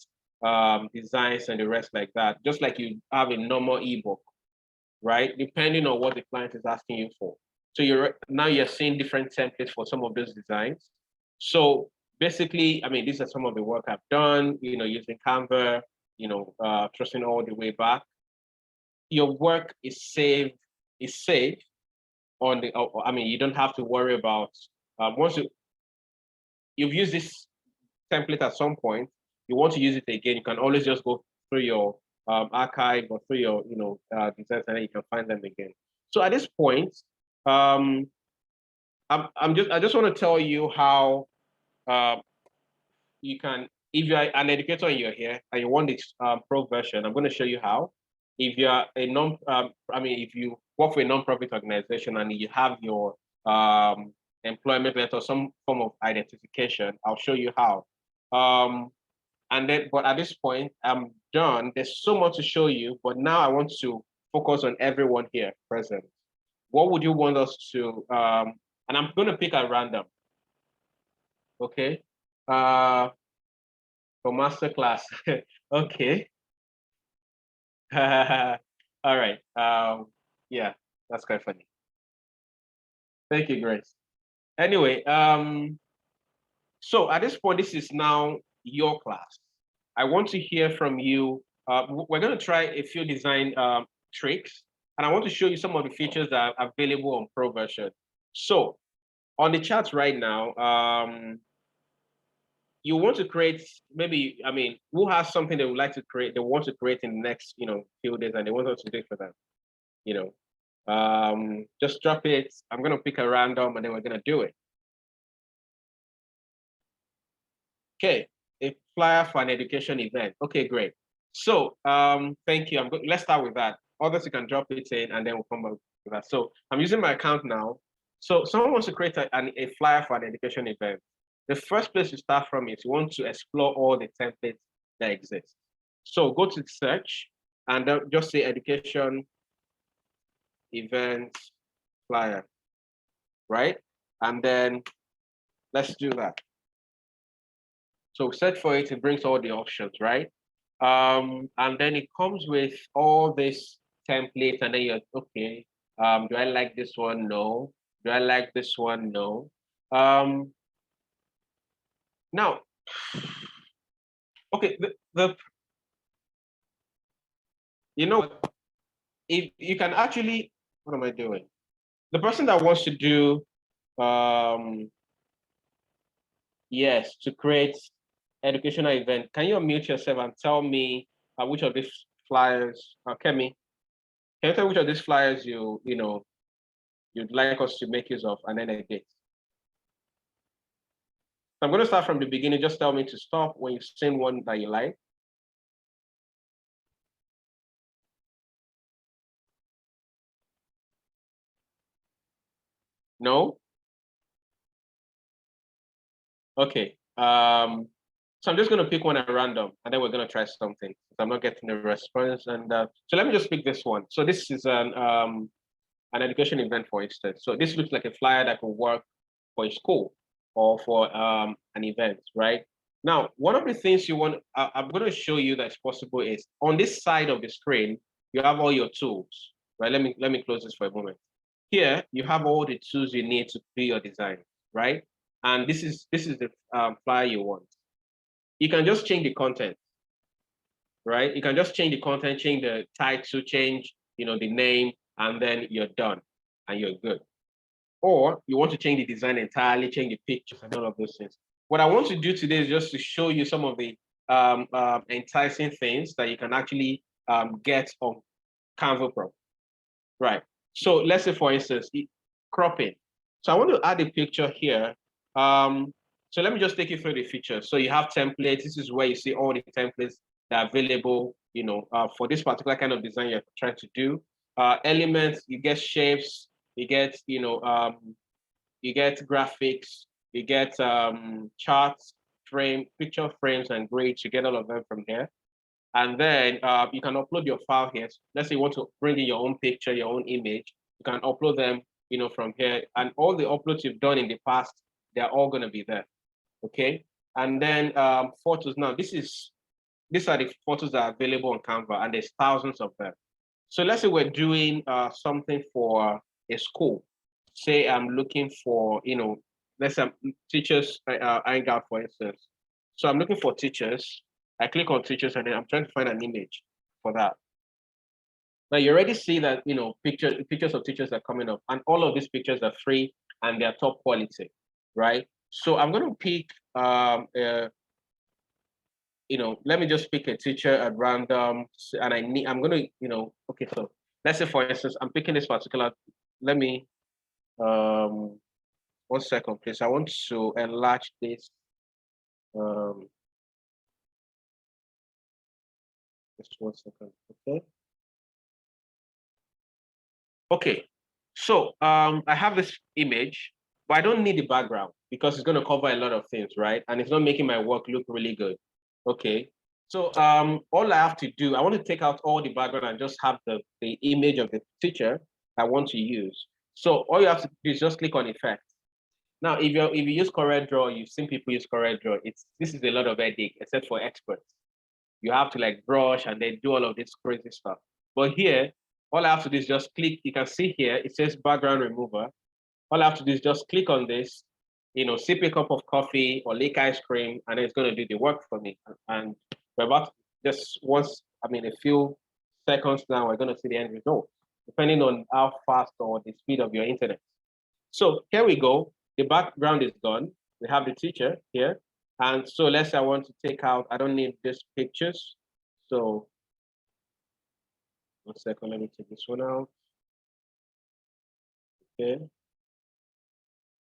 designs and the rest like that, just like you have a normal ebook, right? Depending on what the client is asking you for. So you're seeing different templates for some of those designs. So basically, I mean, these are some of the work I've done, using Canva, tracing all the way back. Your work is saved on the, you don't have to worry about, once you've used this template at some point, you want to use it again, you can always just go through your archive or through your, designs, and then you can find them again. So at this point, I just want to tell you how you can, if you're an educator and you're here and you want this pro version, I'm going to show you how. If you're if you work for a non-profit organization and you have your employment letter, some form of identification, I'll show you how. But at this point, I'm done. There's so much to show you, but now I want to focus on everyone here present. What would you want us to, and I'm going to pick at random. Okay. For masterclass. Okay. All right. Yeah, that's quite funny. Thank you, Grace. Anyway, so at this point, this is now your class. I want to hear from you. We're going to try a few design tricks, and I want to show you some of the features that are available on Pro version. So on the chat right now, you want to create, maybe, who has something they would like to create, they want to create in the next, few days, and they want us to do it for them, just drop it. I'm going to pick a random, and then we're going to do it. Okay, a flyer for an education event. Okay, great. So thank you. Let's start with that. Others, you can drop it in, and then we'll come back to that. So I'm using my account now. So someone wants to create a flyer for an education event. The first place you start from is you want to explore all the templates that exist. So go to search and just say education event flyer, right? And then let's do that. So search for it, it brings all the options, right? And then it comes with all this templates, and then you're okay. Do I like this one? No. Do I like this one? No. Now, okay, you know, if you can actually, what am I doing? The person that wants to do, yes, to create educational event, can you unmute yourself and tell me which of these flyers, Kemi, can you tell which of these flyers you'd like us to make use of, and then a date? So I'm going to start from the beginning. Just tell me to stop when you've seen one that you like. No? Okay. So I'm just going to pick one at random, and then we're going to try something. I'm not getting a response. And so let me just pick this one. So this is an education event, for instance. So this looks like a flyer that could work for a school or for an event, right? Now, one of the things you want, I'm going to show you that's possible is on this side of the screen, you have all your tools, right? Let me close this for a moment. Here, you have all the tools you need to do your design, right? And this is the flyer you want. You can just change the content, right? You can just change the content, change the title, change, the name, and then you're done and you're good. Or you want to change the design entirely, change the pictures and all of those things. What I want to do today is just to show you some of the enticing things that you can actually get on Canva Pro. Right. So let's say, for instance, cropping. So I want to add a picture here. So let me just take you through the features. So you have templates. This is where you see all the templates that are available, for this particular kind of design you're trying to do. Elements, you get shapes, you get, you get graphics, you get charts, picture frames and grids. You get all of them from here. And then you can upload your file here. Let's say you want to bring in your own picture, your own image. You can upload them, from here. And all the uploads you've done in the past, they're all going to be there. Okay. And then photos. Now, these are the photos that are available on Canva, and there's thousands of them. So let's say we're doing something for a school. Say I'm looking for, let's say teachers hangout, for instance. So I'm looking for teachers. I click on teachers, and then I'm trying to find an image for that. Now you already see that, pictures of teachers are coming up, and all of these pictures are free and they're top quality, right? So I'm going to pick, let me just pick a teacher at random, and I'm going to, okay, so let's say, for instance, I'm picking this particular, let me, 1 second, please. I want to enlarge this. Just 1 second, okay? Okay, so I have this image, but I don't need the background because it's going to cover a lot of things, right? And it's not making my work look really good. Okay, so all I have to do, I want to take out all the background and just have the image of the teacher I want to use. So all you have to do is just click on effects. Now, if you use CorelDRAW, you've seen people use CorelDRAW. This is a lot of headache, except for experts. You have to like brush and then do all of this crazy stuff. But here, all I have to do is just click. You can see here, it says background remover. All I have to do is just click on this, sip a cup of coffee or lick ice cream, and it's going to do the work for me. And we're about just a few seconds now, we're going to see the end result, depending on how fast or the speed of your internet. So here we go. The background is gone. We have the teacher here. And so let's say I want to take out, I don't need these pictures. So 1 second, let me take this one out. Okay.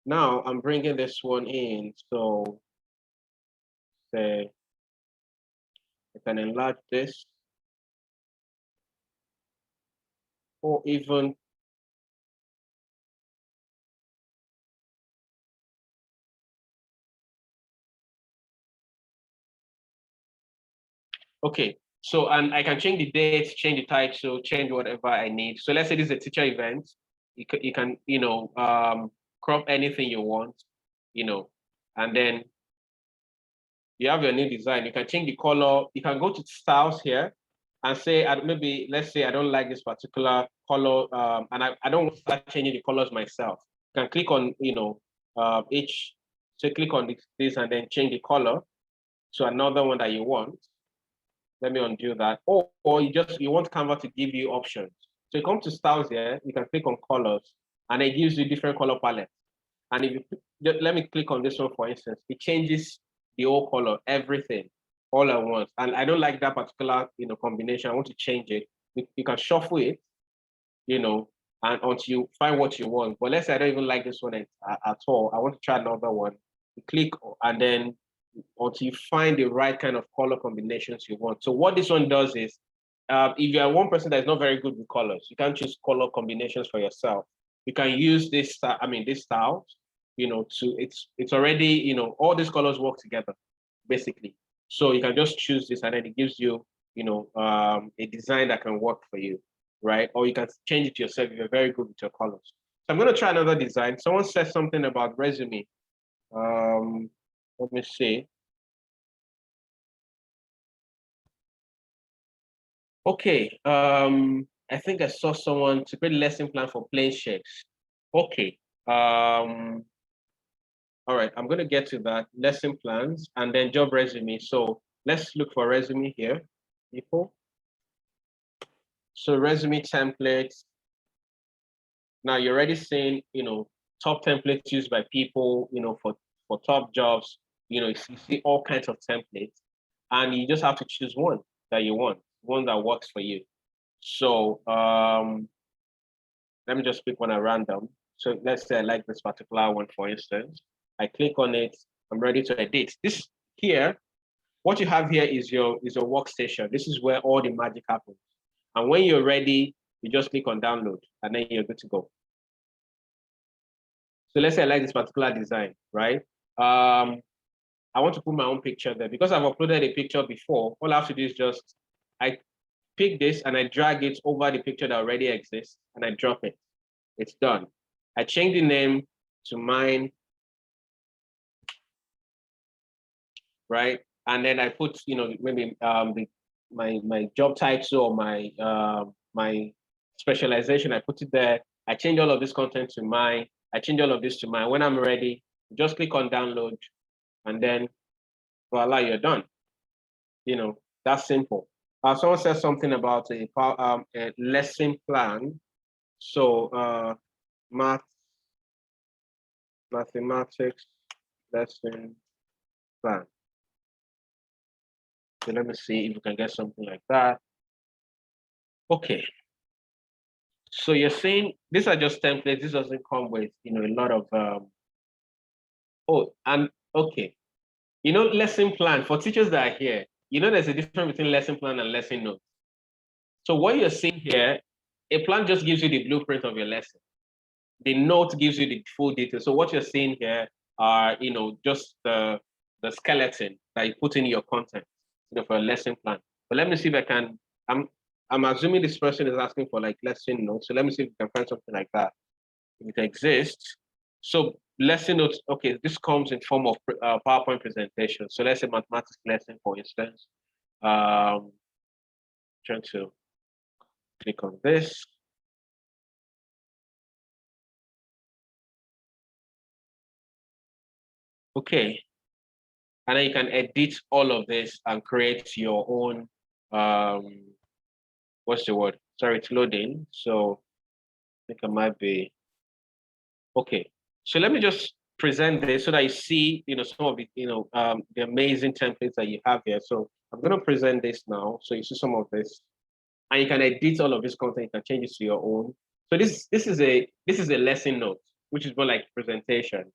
Now I'm bringing this one in. So say I can enlarge this, or even okay. So, and I can change the date, change the title, change whatever I need. So let's say this is a teacher event. You can crop anything you want, and then you have your new design. You can change the color. You can go to styles here and say, maybe, let's say I don't like this particular color, and I don't want to start changing the colors myself. You can click on, click on this and then change the color to another one that you want. Let me undo that. Or you want Canva to give you options. So you come to styles here, you can click on colors, and it gives you different color palettes. And if you let me click on this one, for instance, it changes the whole color, everything, all at once. And I don't like that particular combination. I want to change it. You can shuffle it, and until you find what you want. But let's say I don't even like this one at all. I want to try another one. You click, and then until you find the right kind of color combinations you want. So what this one does is, if you are one person that is not very good with colors, you can choose color combinations for yourself. You can use this style, it's already, all these colors work together, basically. So you can just choose this, and then it gives you, a design that can work for you, right? Or you can change it yourself if you're very good with your colors. So I'm going to try another design. Someone said something about resume. Let me see. Okay, I think I saw someone to create lesson plan for plain shapes. Okay, all right, I'm gonna get to that, lesson plans, and then job resume. So let's look for resume here, people. So resume templates. Now you're already seeing, top templates used by people, for top jobs. You see all kinds of templates, and you just have to choose one that you want, one that works for you. So let me just pick one at random. So let's say I like this particular one, for instance. I click on it. I'm ready to edit. This here, what you have here is your workstation. This is where all the magic happens. And when you're ready, you just click on download, and then you're good to go. So let's say I like this particular design, right? I want to put my own picture there. Because I've uploaded a picture before, all I have to do is just, I pick this and I drag it over the picture that already exists, and I drop it. It's done. I change the name to mine, right? And then I put, maybe my job title or my specialization. I put it there. I change all of this content to mine. I change all of this to mine. When I'm ready, just click on download, and then voila, you're done. That's simple. Someone said something about a lesson plan. So mathematics lesson plan. So let me see if we can get something like that. Okay. So you're saying these are just templates. This doesn't come with a lot of okay. Lesson plan for teachers that are here. There's a difference between lesson plan and lesson notes. So what you're seeing here, a plan just gives you the blueprint of your lesson. The note gives you the full details. So what you're seeing here are, just the skeleton that you put in your content, for a lesson plan. But let me see if I can. I'm assuming this person is asking for like lesson notes. So let me see if we can find something like that. If it exists. So lesson notes. Okay, this comes in form of PowerPoint presentation. So let's say mathematics lesson, for instance. Trying to click on this. Okay. And then you can edit all of this and create your own, what's the word? Sorry, it's loading. So I think it might be, okay. So let me just present this so that you see, some of the, the amazing templates that you have here. So I'm going to present this now. So you see some of this, and you can edit all of this content. You can change it to your own. So this is a lesson note, which is more like presentation.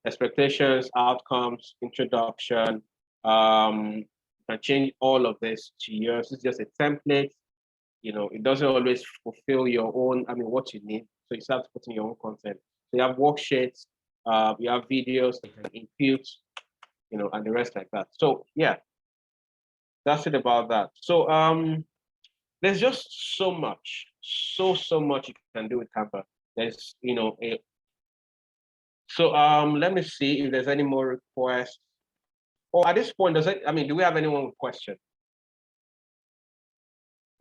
Expectations, outcomes, introduction. You can change all of this to yours. It's just a template. It doesn't always fulfill your own, what you need. So you start putting your own content. So you have worksheets, you have videos that you can input, and the rest like that. So yeah, that's it about that. So there's just so much you can do with Canva. There's, So let me see if there's any more requests. Or at this point, do we have anyone with question?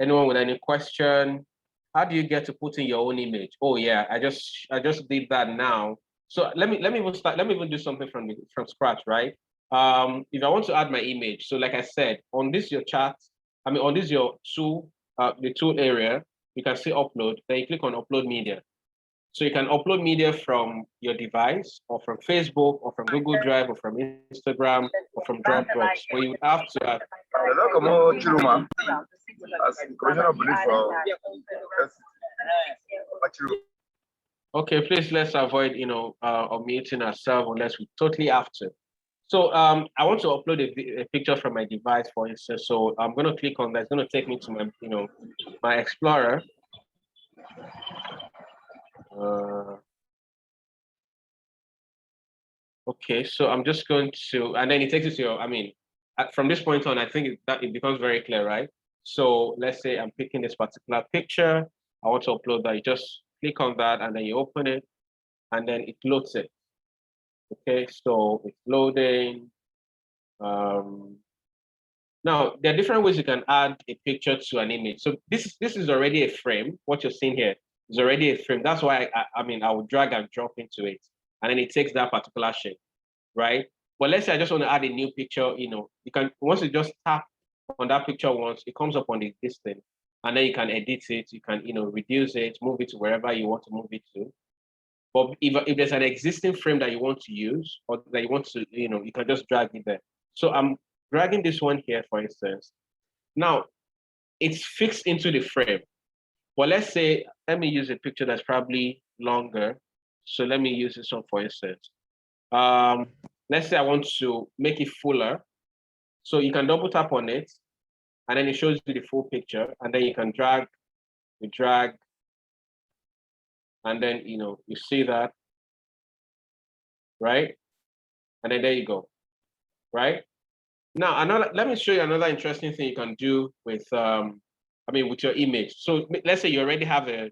Anyone with any question? How do you get to put in your own image? Oh yeah, I just did that now. So let me even start. Let me even do something from scratch, right? If I want to add my image, so like I said, on this your chat, on this your tool, the tool area, you can see upload. Then you click on upload media. So you can upload media from your device, or from Facebook, or from Google Drive, or from Instagram, or from Dropbox. But you have to have. Okay, please let's avoid unmuting ourselves unless we totally have to. So I want to upload a picture from my device, for instance. So I'm going to click on that. It's going to take me to my my Explorer. Okay, so I'm just going to, and then it takes us to your, from this point on, I think that it becomes very clear, right? So let's say I'm picking this particular picture. I want to upload that. You just click on that and then you open it and then it loads it. Okay, so it's loading. Now, there are different ways you can add a picture to an image. So this is already a frame. What you're seeing here is already a frame. That's why I will drag and drop into it. And then it takes that particular shape, right? But let's say I just want to add a new picture, you can, once you just tap on that picture once, it comes up on this thing. And then you can edit it, you can, reduce it, move it to wherever you want to move it to. But if there's an existing frame that you want to use, or that you want to, you can just drag it there. So I'm dragging this one here, for instance. Now, it's fixed into the frame. But let's say, let me use a picture that's probably longer. So let me use this one, for instance. Let's say I want to make it fuller. So you can double tap on it, and then it shows you the full picture. And then you can drag, and then, you see that, right? And then there you go, right? Now, let me show you another interesting thing you can do with, with your image. So let's say you already have a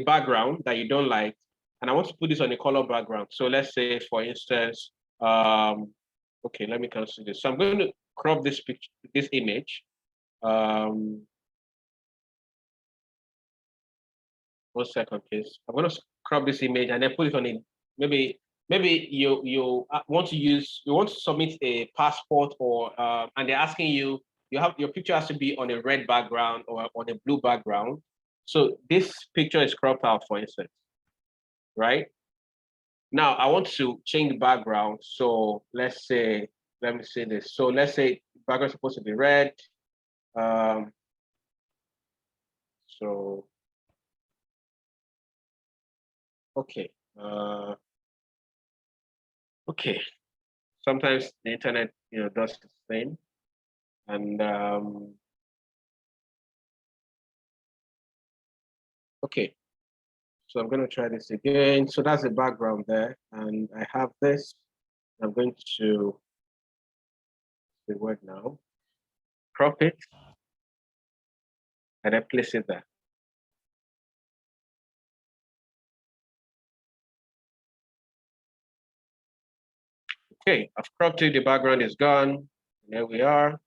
background that you don't like, and I want to put this on a color background. So let's say, for instance, okay, let me cancel this. So I'm going to crop this picture, this image. 1 second, please. I'm going to crop this image and then put it on a, maybe you want to submit a passport, or and they're asking you your picture has to be on a red background or on a blue background. So this picture is cropped out, for instance, right? Now I want to change the background. So let me say this. So let's say the background is supposed to be red. So okay. Okay. Sometimes the internet, does its thing. And okay. So I'm going to try this again. So that's the background there. And I have this. I'm going to the word now. Crop it. And then place it there. Okay, I've cropped it. The background is gone. There we are.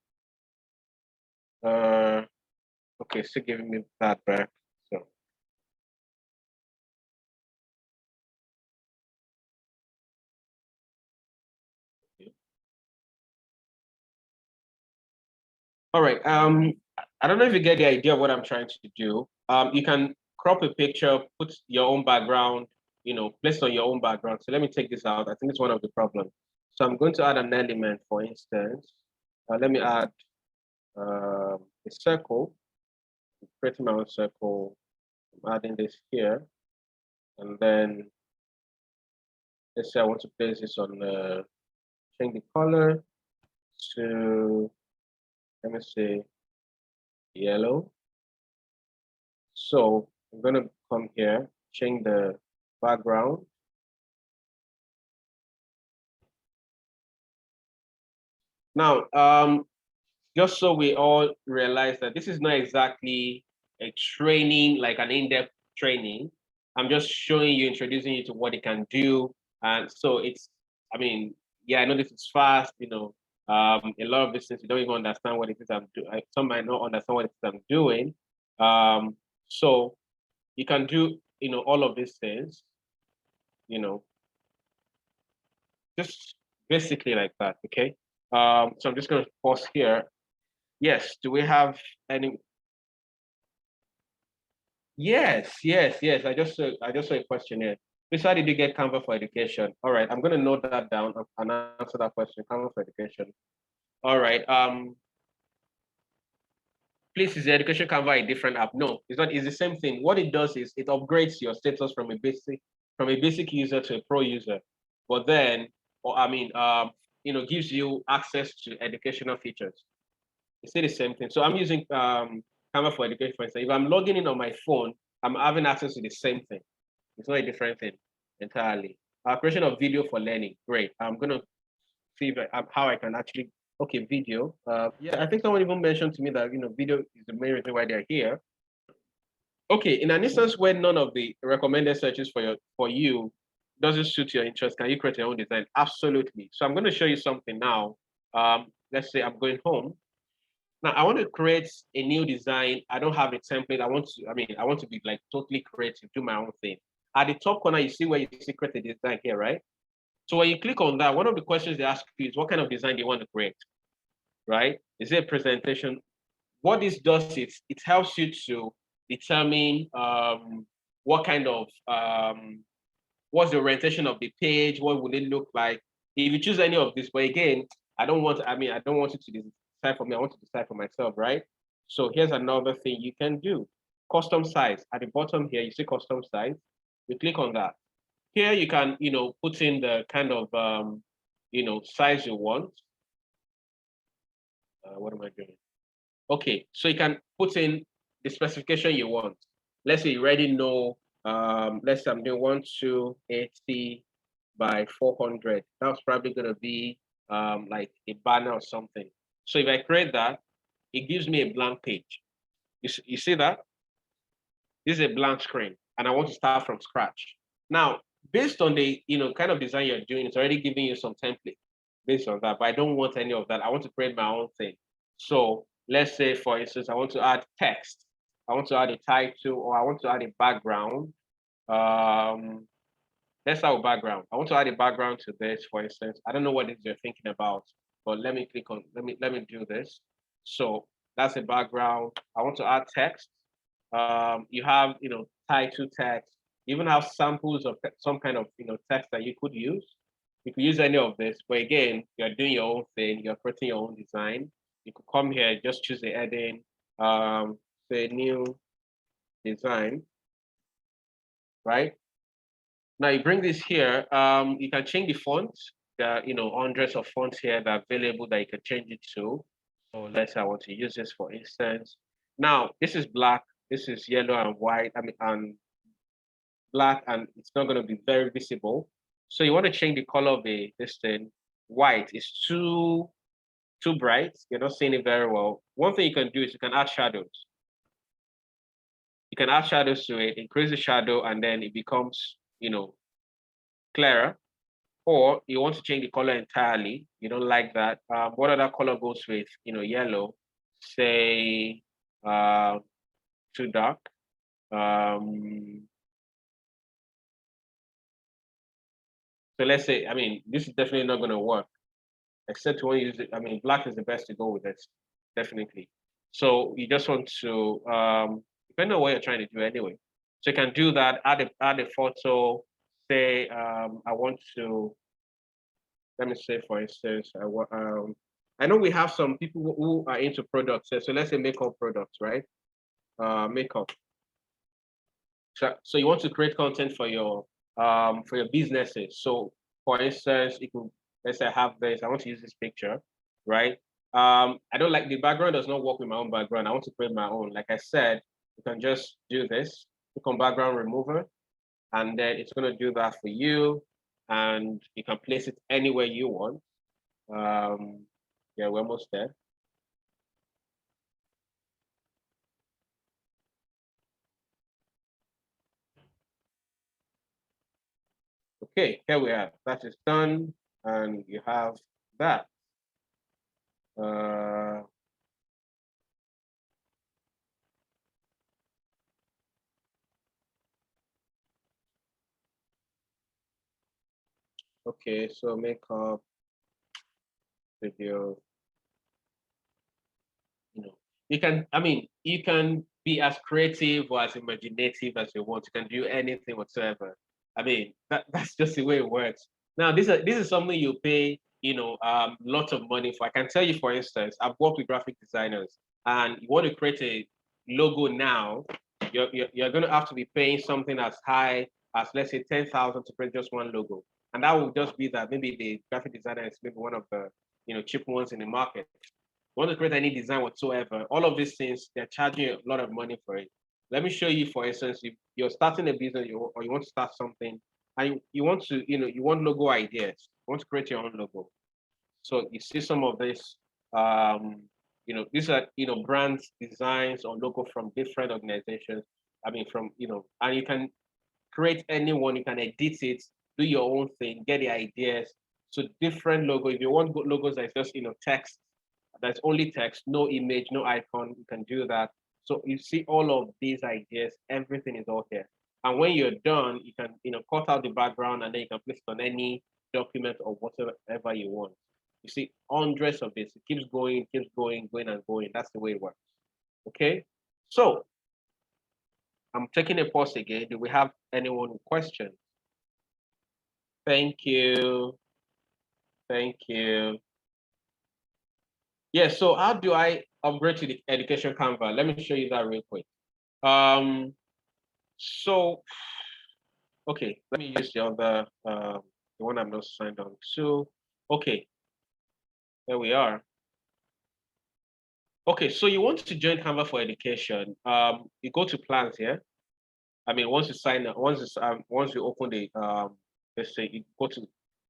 Okay, still giving me that back. So okay. All right. I don't know if you get the idea of what I'm trying to do. You can crop a picture, put your own background, place on your own background. So let me take this out. I think it's one of the problems. So I'm going to add an element, for instance. Let me add a circle. I'm creating my own circle. I'm adding this here. And then let's say I want to place this on change the color to, let me say, yellow. So I'm going to come here, change the background. Now, just so we all realize that this is not exactly a training, like an in-depth training. I'm just showing you, introducing you to what it can do. And so it's, I mean, yeah, I know this is fast, you know, a lot of business, you don't even understand what it is I'm doing. Some might not understand what it is I'm doing. So you can do, you know, all of these things, you know, just basically like that, okay? So I'm just gonna pause here. Yes, do we have any? Yes. I just saw a question here. Please, how did you get Canva for education? All right, I'm gonna note that down and answer that question. Canva for education. All right. Please, is the education Canva a different app? No, it's not. It's the same thing. What it does is it upgrades your status from a basic user to a pro user, but then, or I mean, you know, gives you access to educational features. It's still the same thing. So I'm using Canva for education, for instance. If I'm logging in on my phone, I'm having access to the same thing. It's not a different thing entirely. Creation of video for learning, great. I'm gonna see if how I can actually, okay, video. Yeah, I think someone even mentioned to me that, you know, video is the main reason why they're here. Okay, in an instance where none of the recommended searches for you doesn't suit your interest, can you create your own design? Absolutely. So I'm going to show you something now. Let's say I'm going home. Now I want to create a new design. I don't have a template. I want to be like totally creative, do my own thing. At the top corner, you see where you see create a design here, right? So when you click on that, one of the questions they ask you is what kind of design do you want to create, right? Is it a presentation? What this does is it helps you to determine what kind of what's the orientation of the page, what would it look like if you choose any of this. But again, I don't want you to decide for me. I want to decide for myself, right? So here's another thing you can do: custom size. At the bottom here, you see custom size. You click on that. Here you can, you know, put in the kind of you know, size you want. What am I doing? Okay, so you can put in the specification you want. Let's say you already know, let's say I'm doing 1280 by 400. That's probably gonna be like a banner or something. So if I create that, it gives me a blank page. You see that? This is a blank screen, and I want to start from scratch. Now, based on the, you know, kind of design you're doing, it's already giving you some template based on that, but I don't want any of that. I want to create my own thing. So let's say, for instance, I want to add text. I want to add a title, or I want to add a background. Let's start with background. I want to add a background to this, for instance. I don't know what it is you're thinking about, but let me click on, let me do this. So that's a background. I want to add text. You have, you know, title text. You even have samples of some kind of, you know, text that you could use. You could use any of this, but again, you're doing your own thing. You're creating your own design. You could come here, just choose the heading, say new design, right? Now you bring this here. You can change the font. There are, you know, hundreds of fonts here that are available that you can change it to. So let's say I want to use this, for instance. Now this is black. This is yellow and white. I mean, and black, and it's not going to be very visible. So you want to change the color of this thing. White is too bright. You're not seeing it very well. One thing you can do is you can add shadows. You can add shadows to it, increase the shadow, and then it becomes, you know, clearer. Or you want to change the color entirely. You don't like that. What other color goes with, you know, yellow? Say too dark. So let's say, I mean, this is definitely not going to work, except when you use it. I mean, black is the best to go with this, definitely. So you just want to, depending on what you're trying to do anyway. So you can do that, add a photo, say, I want to, let me say, for instance, I know we have some people who are into products. So let's say makeup products, right? Makeup. So you want to create content for your businesses. So for instance, you could, let's say I have this, I want to use this picture, right? I don't like, the background does not work with my own background. I want to create my own. Like I said, you can just do this, click on background remover, and then it's going to do that for you. And you can place it anywhere you want. Yeah, we're almost there. Okay, here we are. That is done, and you have that. Okay, so makeup, video, you can, you can be as creative or as imaginative as you want. You can do anything whatsoever. That's just the way it works. Now, this is something you pay, lots of money for. I can tell you, for instance, I've worked with graphic designers, and you want to create a logo now, you're going to have to be paying something as high as, let's say, 10,000 to print just one logo. And that will just be that maybe the graphic designer is maybe one of the, cheap ones in the market. Want to create any design whatsoever, all of these things, they're charging you a lot of money for it. Let me show you, for instance, if you're starting a business or you want to start something, and you want to, you want logo ideas, you want to create your own logo. So you see some of this, these are, brands, designs or logo from different organizations. From, and you can create any one, you can edit it, do your own thing, get the ideas. So different logo, if you want good logos that's just, text, that's only text, no image, no icon, you can do that. So you see all of these ideas, everything is all here. And when you're done, you can, cut out the background and then you can place it on any document or whatever you want. You see hundreds of this. It keeps going and going. That's the way it works. Okay. So I'm taking a pause again. Do we have anyone with questions? Thank you. Thank you. Yeah, so how do I upgrade to the education Canva? Let me show you that real quick. So, okay, let me use the other, the one I'm not signed on to. Okay, there we are. Okay, so you want to join Canva for education. You go to plans here. Once you sign up, once you open the, let's say you go to,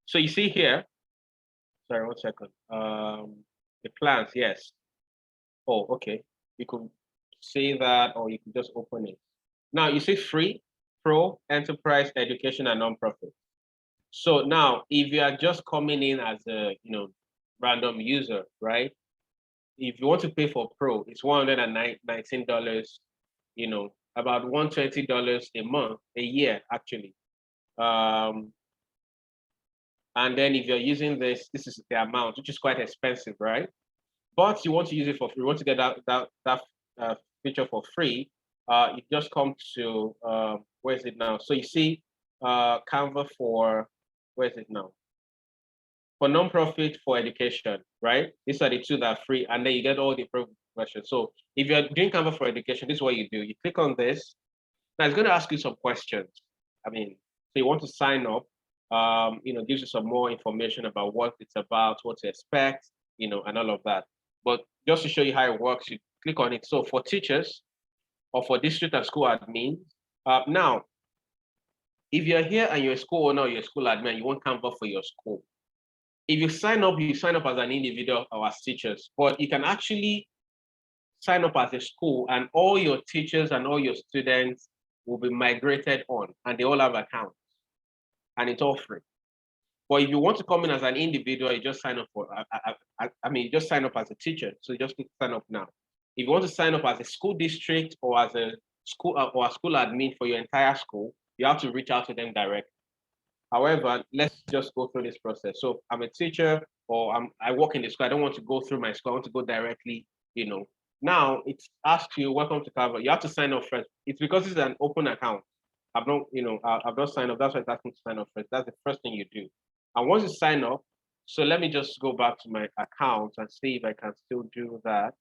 so you see here, sorry, 1 second. The plans, yes. Oh, okay. You could say that, or you could just open it. Now you see free, pro, enterprise, education, and nonprofit. So now, if you are just coming in as a, random user, right? If you want to pay for pro, it's $119, about $120 a month, a year, actually. And then if you're using this is the amount, which is quite expensive, right? But you want to use it for free, you want to get that feature for free, you just come to, where is it now? So you see Canva for, where is it now? For nonprofit, for education, right? These are the two that are free, and then you get all the pro versions. So if you're doing Canva for education, this is what you do. You click on this. Now it's going to ask you some questions. So you want to sign up, gives you some more information about what it's about, what to expect, and all of that. But just to show you how it works, you click on it. So for teachers or for district and school admins, now, if you're here and you're a school owner or you're a school admin, you want Canva for your school. If you sign up as an individual or as teachers, but you can actually sign up as a school and all your teachers and all your students will be migrated on and they all have accounts and it's all free. But if you want to come in as an individual, you just sign up for, you just sign up as a teacher. So you just click sign up now. If you want to sign up as a school district or as a school admin for your entire school, you have to reach out to them directly. However, let's just go through this process. So I'm a teacher or I work in the school. I don't want to go through my school. I want to go directly, Now it's asked you, welcome to Canva. You have to sign up first. It's because it's an open account. I've not signed up. That's why it's asking to sign up first. That's the first thing you do. And once you sign up, so let me just go back to my account and see if I can still do that.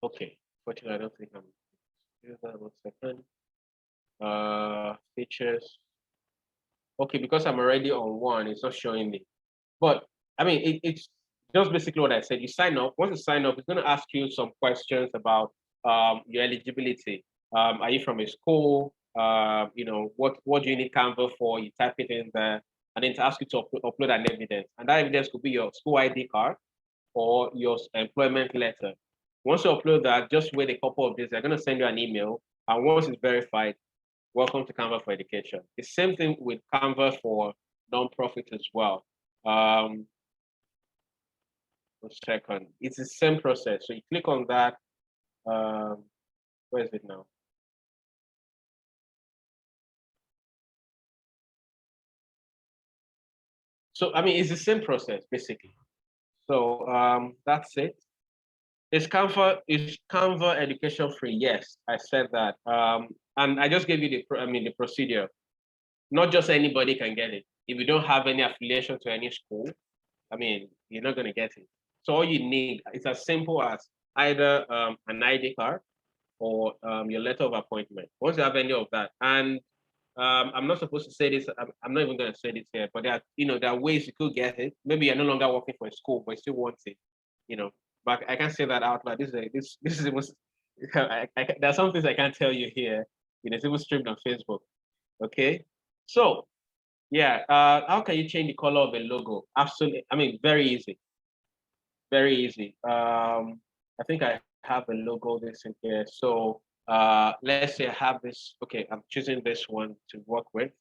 Okay, fortunately, I don't think I'm do that. 1 second. Features. Okay, because I'm already on one, it's not showing me. But it's just basically what I said. You sign up. Once you sign up, it's going to ask you some questions about your eligibility. Are you from a school? What do you need Canva for? You type it in there, and then to ask you to upload an evidence. And that evidence could be your school ID card or your employment letter. Once you upload that, just wait a couple of days. They're going to send you an email. And once it's verified, welcome to Canva for Education. The same thing with Canva for nonprofit as well. One second. It's the same process. So you click on that. Where is it now? So, I mean, it's the same process, basically. So that's it. Is Canva education free? Yes, I said that. And I just gave you the procedure. Not just anybody can get it. If you don't have any affiliation to any school, I mean, you're not going to get it. So all you need is as simple as either an ID card or your letter of appointment. Once you have any of that, and I'm not supposed to say this. I'm not even going to say this here, but there are ways you could get it. Maybe you're no longer working for a school, but you still want it. But I can't say that out loud. This is there are some things I can't tell you here. It's even streamed on Facebook. Okay, so yeah, how can you change the color of a logo? Absolutely, I mean, very easy. Very easy. I think I have a logo this in here. So let's say I have this. Okay, I'm choosing this one to work with.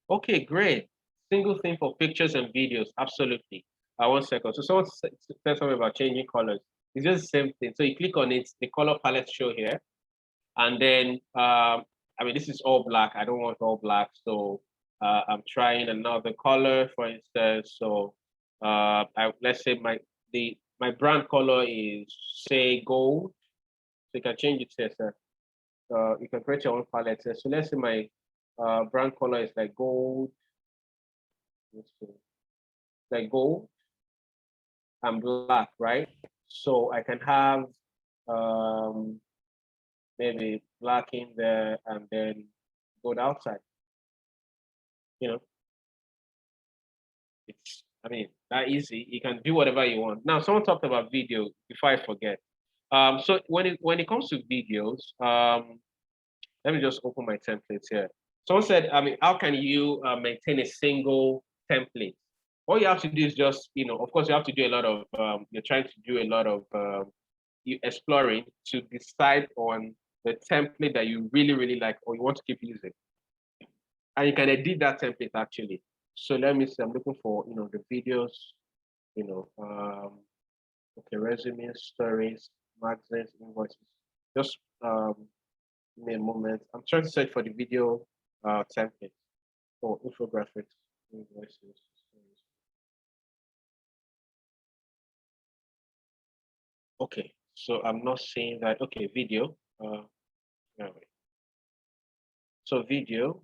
Okay, great. Single thing for pictures and videos. Absolutely. 1 second. So someone said something about changing colors. It's just the same thing. So you click on it, the color palette show here. And then, I mean, this is all black. I don't want all black. So I'm trying another color, for instance. So let's say my brand color is, say, gold. So you can change it here, sir. You can create your own palette. So let's say my brand color is like gold. Like gold and black, right? So I can have maybe black in there and then go outside. It's, I mean, that easy. You can do whatever you want. Now, someone talked about video before I forget. So when it comes to videos, let me just open my templates here. Someone said, I mean, how can you maintain a single template? All you have to do is just, of course, you have to do a lot of, you're trying to do a lot of exploring to decide on the template that you really, really like or you want to keep using. And you can edit that template actually. So let me see, I'm looking for, the videos, okay, resumes, stories, magazines, invoices. Just give me a moment. I'm trying to search for the video template for infographics, invoices. Okay, so I'm not seeing that. Okay, video. So video.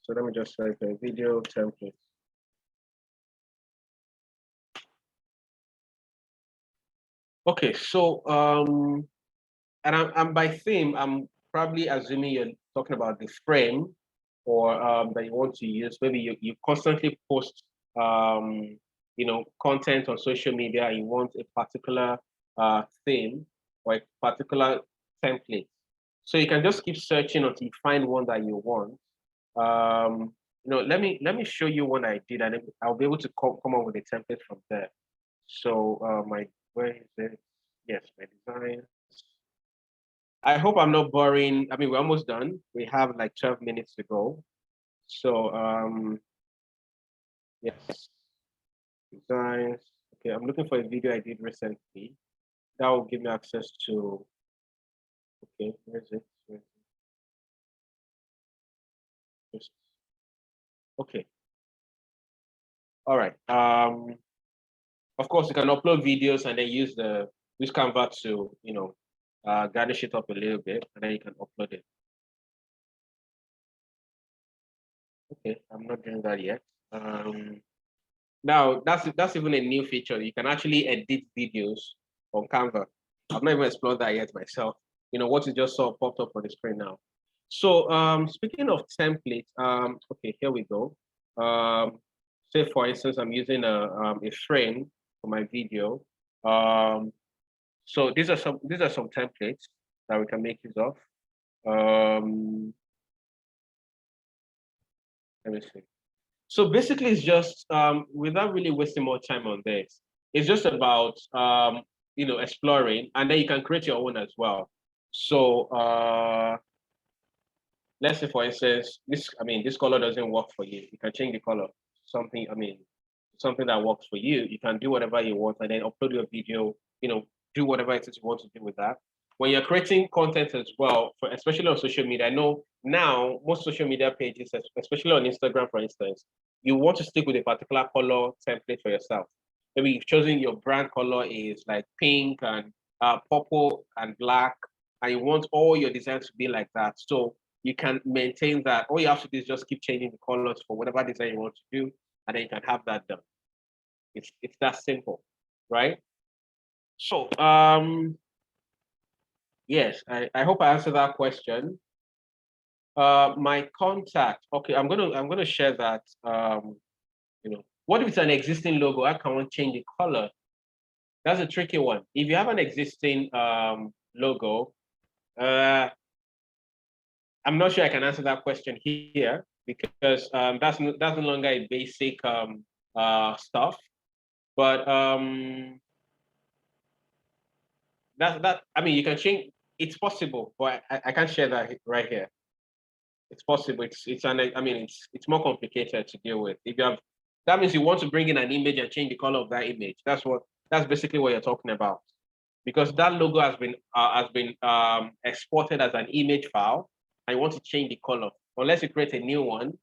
So let me just type a video template. Okay, so and I'm by theme, I'm probably assuming you're talking about the frame or that you want to use. Maybe you constantly post content on social media and you want a particular theme or a particular template. So you can just keep searching until you find one that you want. Let me show you one I did, and I'll be able to come up with a template from there. So where is it? Yes, my design. I hope I'm not boring. I mean, we're almost done. We have like 12 minutes to go. So yes, designs. Okay, I'm looking for a video I did recently. That will give me access to. Okay, where is it? Okay. All right. Of course, you can upload videos and then use Canva to garnish it up a little bit, and then you can upload it. Okay, I'm not doing that yet. Now that's even a new feature. You can actually edit videos on Canva. I've not even explored that yet myself. What you just saw popped up on the screen now. So speaking of templates, okay, here we go. Say for instance, I'm using a frame for my video. So these are some templates that we can make use of. Let me see. So basically, it's just without really wasting more time on this, it's just about exploring, and then you can create your own as well. So let's say, for instance, this color doesn't work for you. You can change the color. Something that works for you. You can do whatever you want, and then upload your video. Do whatever it is you want to do with that. When you're creating content as well, especially on social media, I know now most social media pages, especially on Instagram, for instance, you want to stick with a particular color template for yourself. Maybe you've chosen your brand color is like pink and purple and black, and you want all your designs to be like that. So you can maintain that. All you have to do is just keep changing the colors for whatever design you want to do, and then you can have that done. It's that simple, right? So yes, I hope I answered that question. My contact. Okay, I'm gonna share that. What if it's an existing logo? How can one change the color? That's a tricky one. If you have an existing logo, I'm not sure I can answer that question here because that's no longer a basic stuff. But you can change. It's possible, but I can't share that right here. It's possible. It's more complicated to deal with. If you have, that means you want to bring in an image and change the color of that image. That's basically what you're talking about, because that logo has been exported as an image file, and you want to change the color. Unless you create a new one,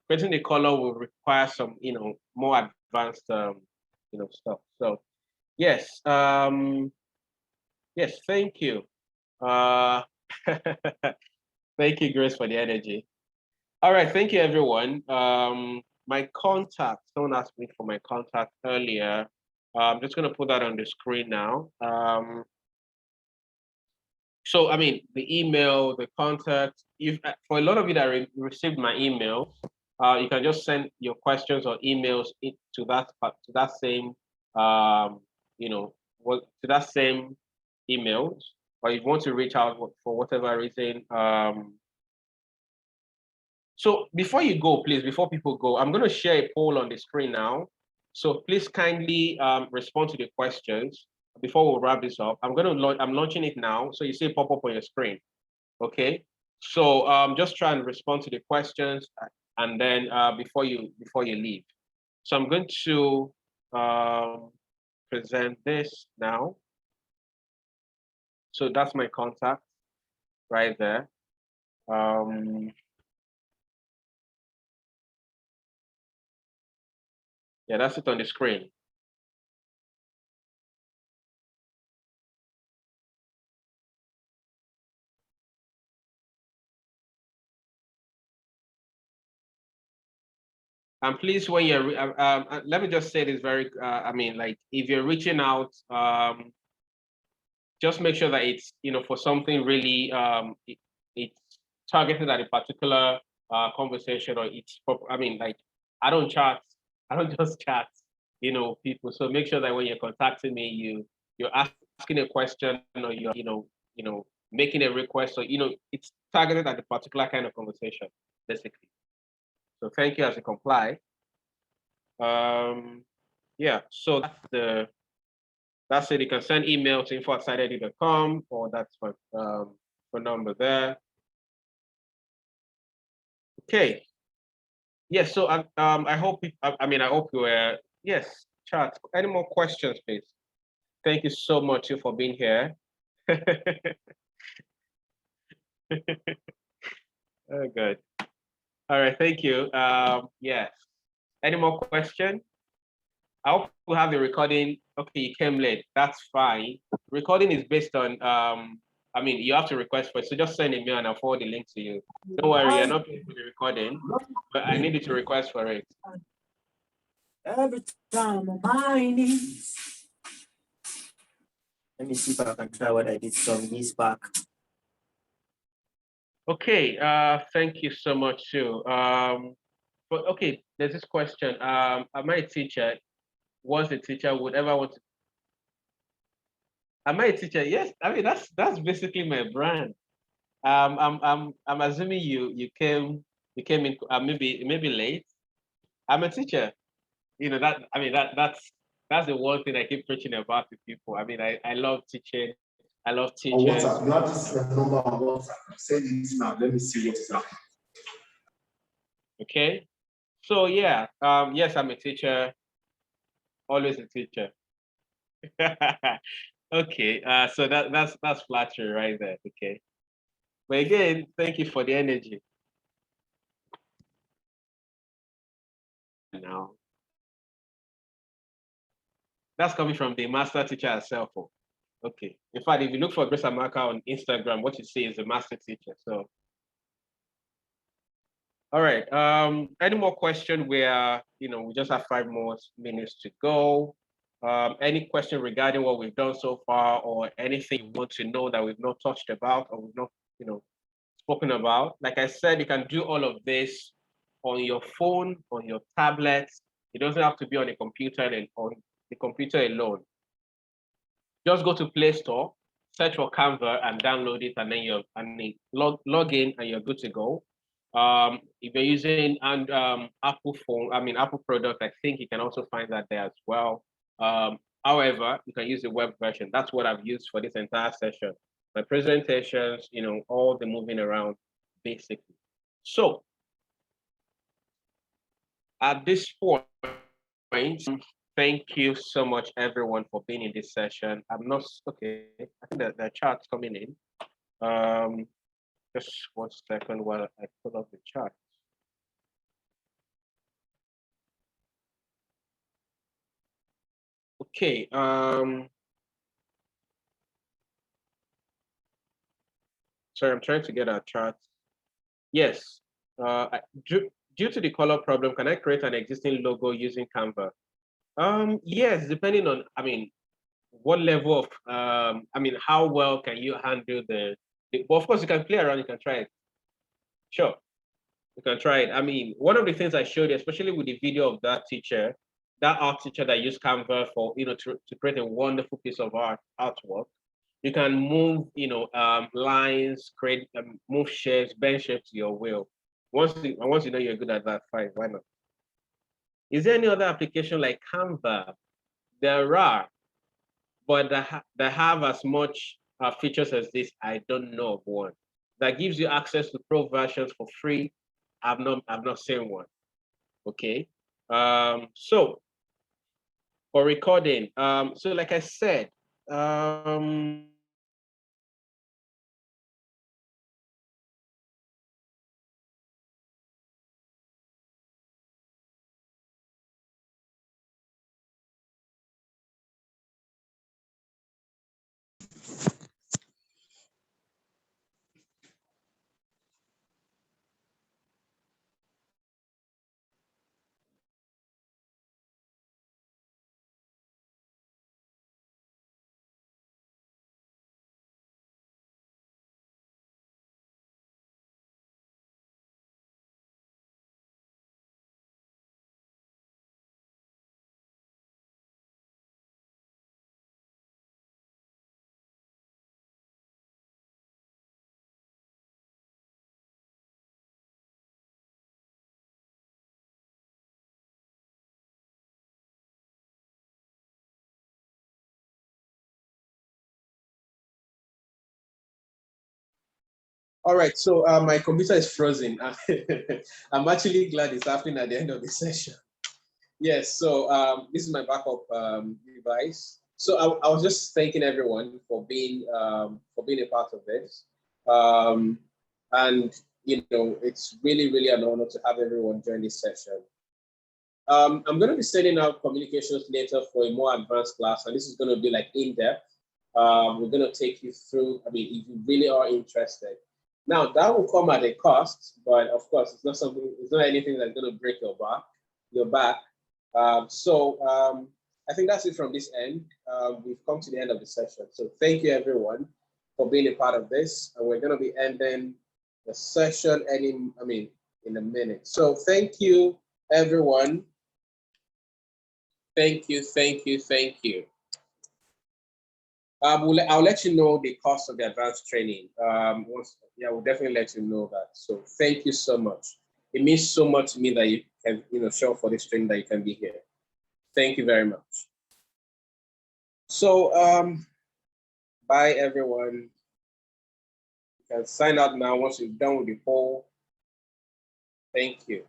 creating the color will require some more advanced stuff. So yes, yes, thank you. Thank you, Grace, for the energy. All right, thank you, everyone. My contact, someone asked me for my contact earlier. I'm just gonna put that on the screen now. So, the email, the contact, for a lot of you that received my email, you can just send your questions or emails to that same, to that same email, or if you want to reach out for whatever reason. So before you go, please, before people go, I'm going to share a poll on the screen now. So please kindly respond to the questions before we wrap this up. I'm launching it now, so you see it pop up on your screen. Okay. So just try and respond to the questions, and then before you leave. So I'm going to present this now. So that's my contact right there. Yeah, that's it on the screen. And please, when you're, let me just say this very, if you're reaching out, just make sure that it's, for something really, it's targeted at a particular conversation, or it's, I don't just chat, people. So make sure that when you're contacting me, you're asking a question, or you're, making a request, or, it's targeted at a particular kind of conversation, basically. So thank you as you comply. Yeah, so that's it. You can send email to info@sideedu.com, or that's my phone number there. Okay. Yes, so I hope I hope you were, yes, chat. Any more questions, please? Thank you so much for being here. Oh, good. All right, thank you. Yes. Any more questions? I hope we have the recording. Okay, you came late. That's fine. Recording is based on you have to request for it. So just send a mail and I'll forward the link to you. Don't worry, you're not paying for the recording, but I need you to request for it. Every time on my knees. Let me see if I can try what I did some years back. Okay, thank you so much too. But okay, there's this question. Am I a teacher? Was a teacher would ever want to? Am I a teacher? Yes, that's basically my brand. I'm assuming you came You came in maybe late. I'm a teacher. You know that. I mean that's the one thing I keep preaching about to people. I mean I love teaching. I love teaching. On WhatsApp, you have this number on WhatsApp. Send it now. Let me see what is happening. Okay. So yeah, yes, I'm a teacher. Always a teacher. Okay. So that's flattery right there. Okay. But again, thank you for the energy. Now, that's coming from the master teacher herself. Okay. In fact, if you look for Grace Amaka on Instagram, what you see is a master teacher. So, all right. Any more question? We just have 5 more minutes to go. Any question regarding what we've done so far, or anything you want to know that we've not touched about or we've not, spoken about? Like I said, you can do all of this on your phone, on your tablet. It doesn't have to be on a computer and on the computer alone. Just go to Play Store, search for Canva and download it, and then log in and you're good to go. If you're using Apple product, I think you can also find that there as well. However, you can use the web version. That's what I've used for this entire session. My presentations, all the moving around, basically. So at this point, thank you so much, everyone, for being in this session. I'm not okay. I think that the chart's coming in. Just 1 second while I pull up the chart. Okay. Sorry, I'm trying to get our chart. Yes. Due to the color problem, can I create an existing logo using Canva? Yes, depending on, what level of, how well can you handle well, of course, you can play around, you can try it. Sure, you can try it. One of the things I showed you, especially with the video of that art teacher that used Canva for, to create a wonderful piece of artwork. You can move, lines, create, move shapes, bend shapes to your will. Once you know you're good at that, fine, why not? Is there any other application like Canva? There are, but that have as much features as this, I don't know of one. That gives you access to pro versions for free. I've not seen one. Okay. So for recording, so like I said, all right, so my computer is frozen. I'm actually glad it's happening at the end of the session. Yes, so this is my backup device. So I was just thanking everyone for being a part of this. And it's really, really an honor to have everyone join this session. I'm going to be sending out communications later for a more advanced class, and this is going to be like in-depth. We're going to take you through, if you really are interested. Now, that will come at a cost, but of course, it's not anything that's going to break your back. I think that's it from this end. We've come to the end of the session. So thank you, everyone, for being a part of this. And we're going to be ending the session in a minute. So thank you, everyone. Thank you. I'll let you know the cost of the advanced training. We'll definitely let you know that. So thank you so much. It means so much to me that you can, show for this training that you can be here. Thank you very much. So, bye everyone. You can sign out now once you're done with the poll. Thank you.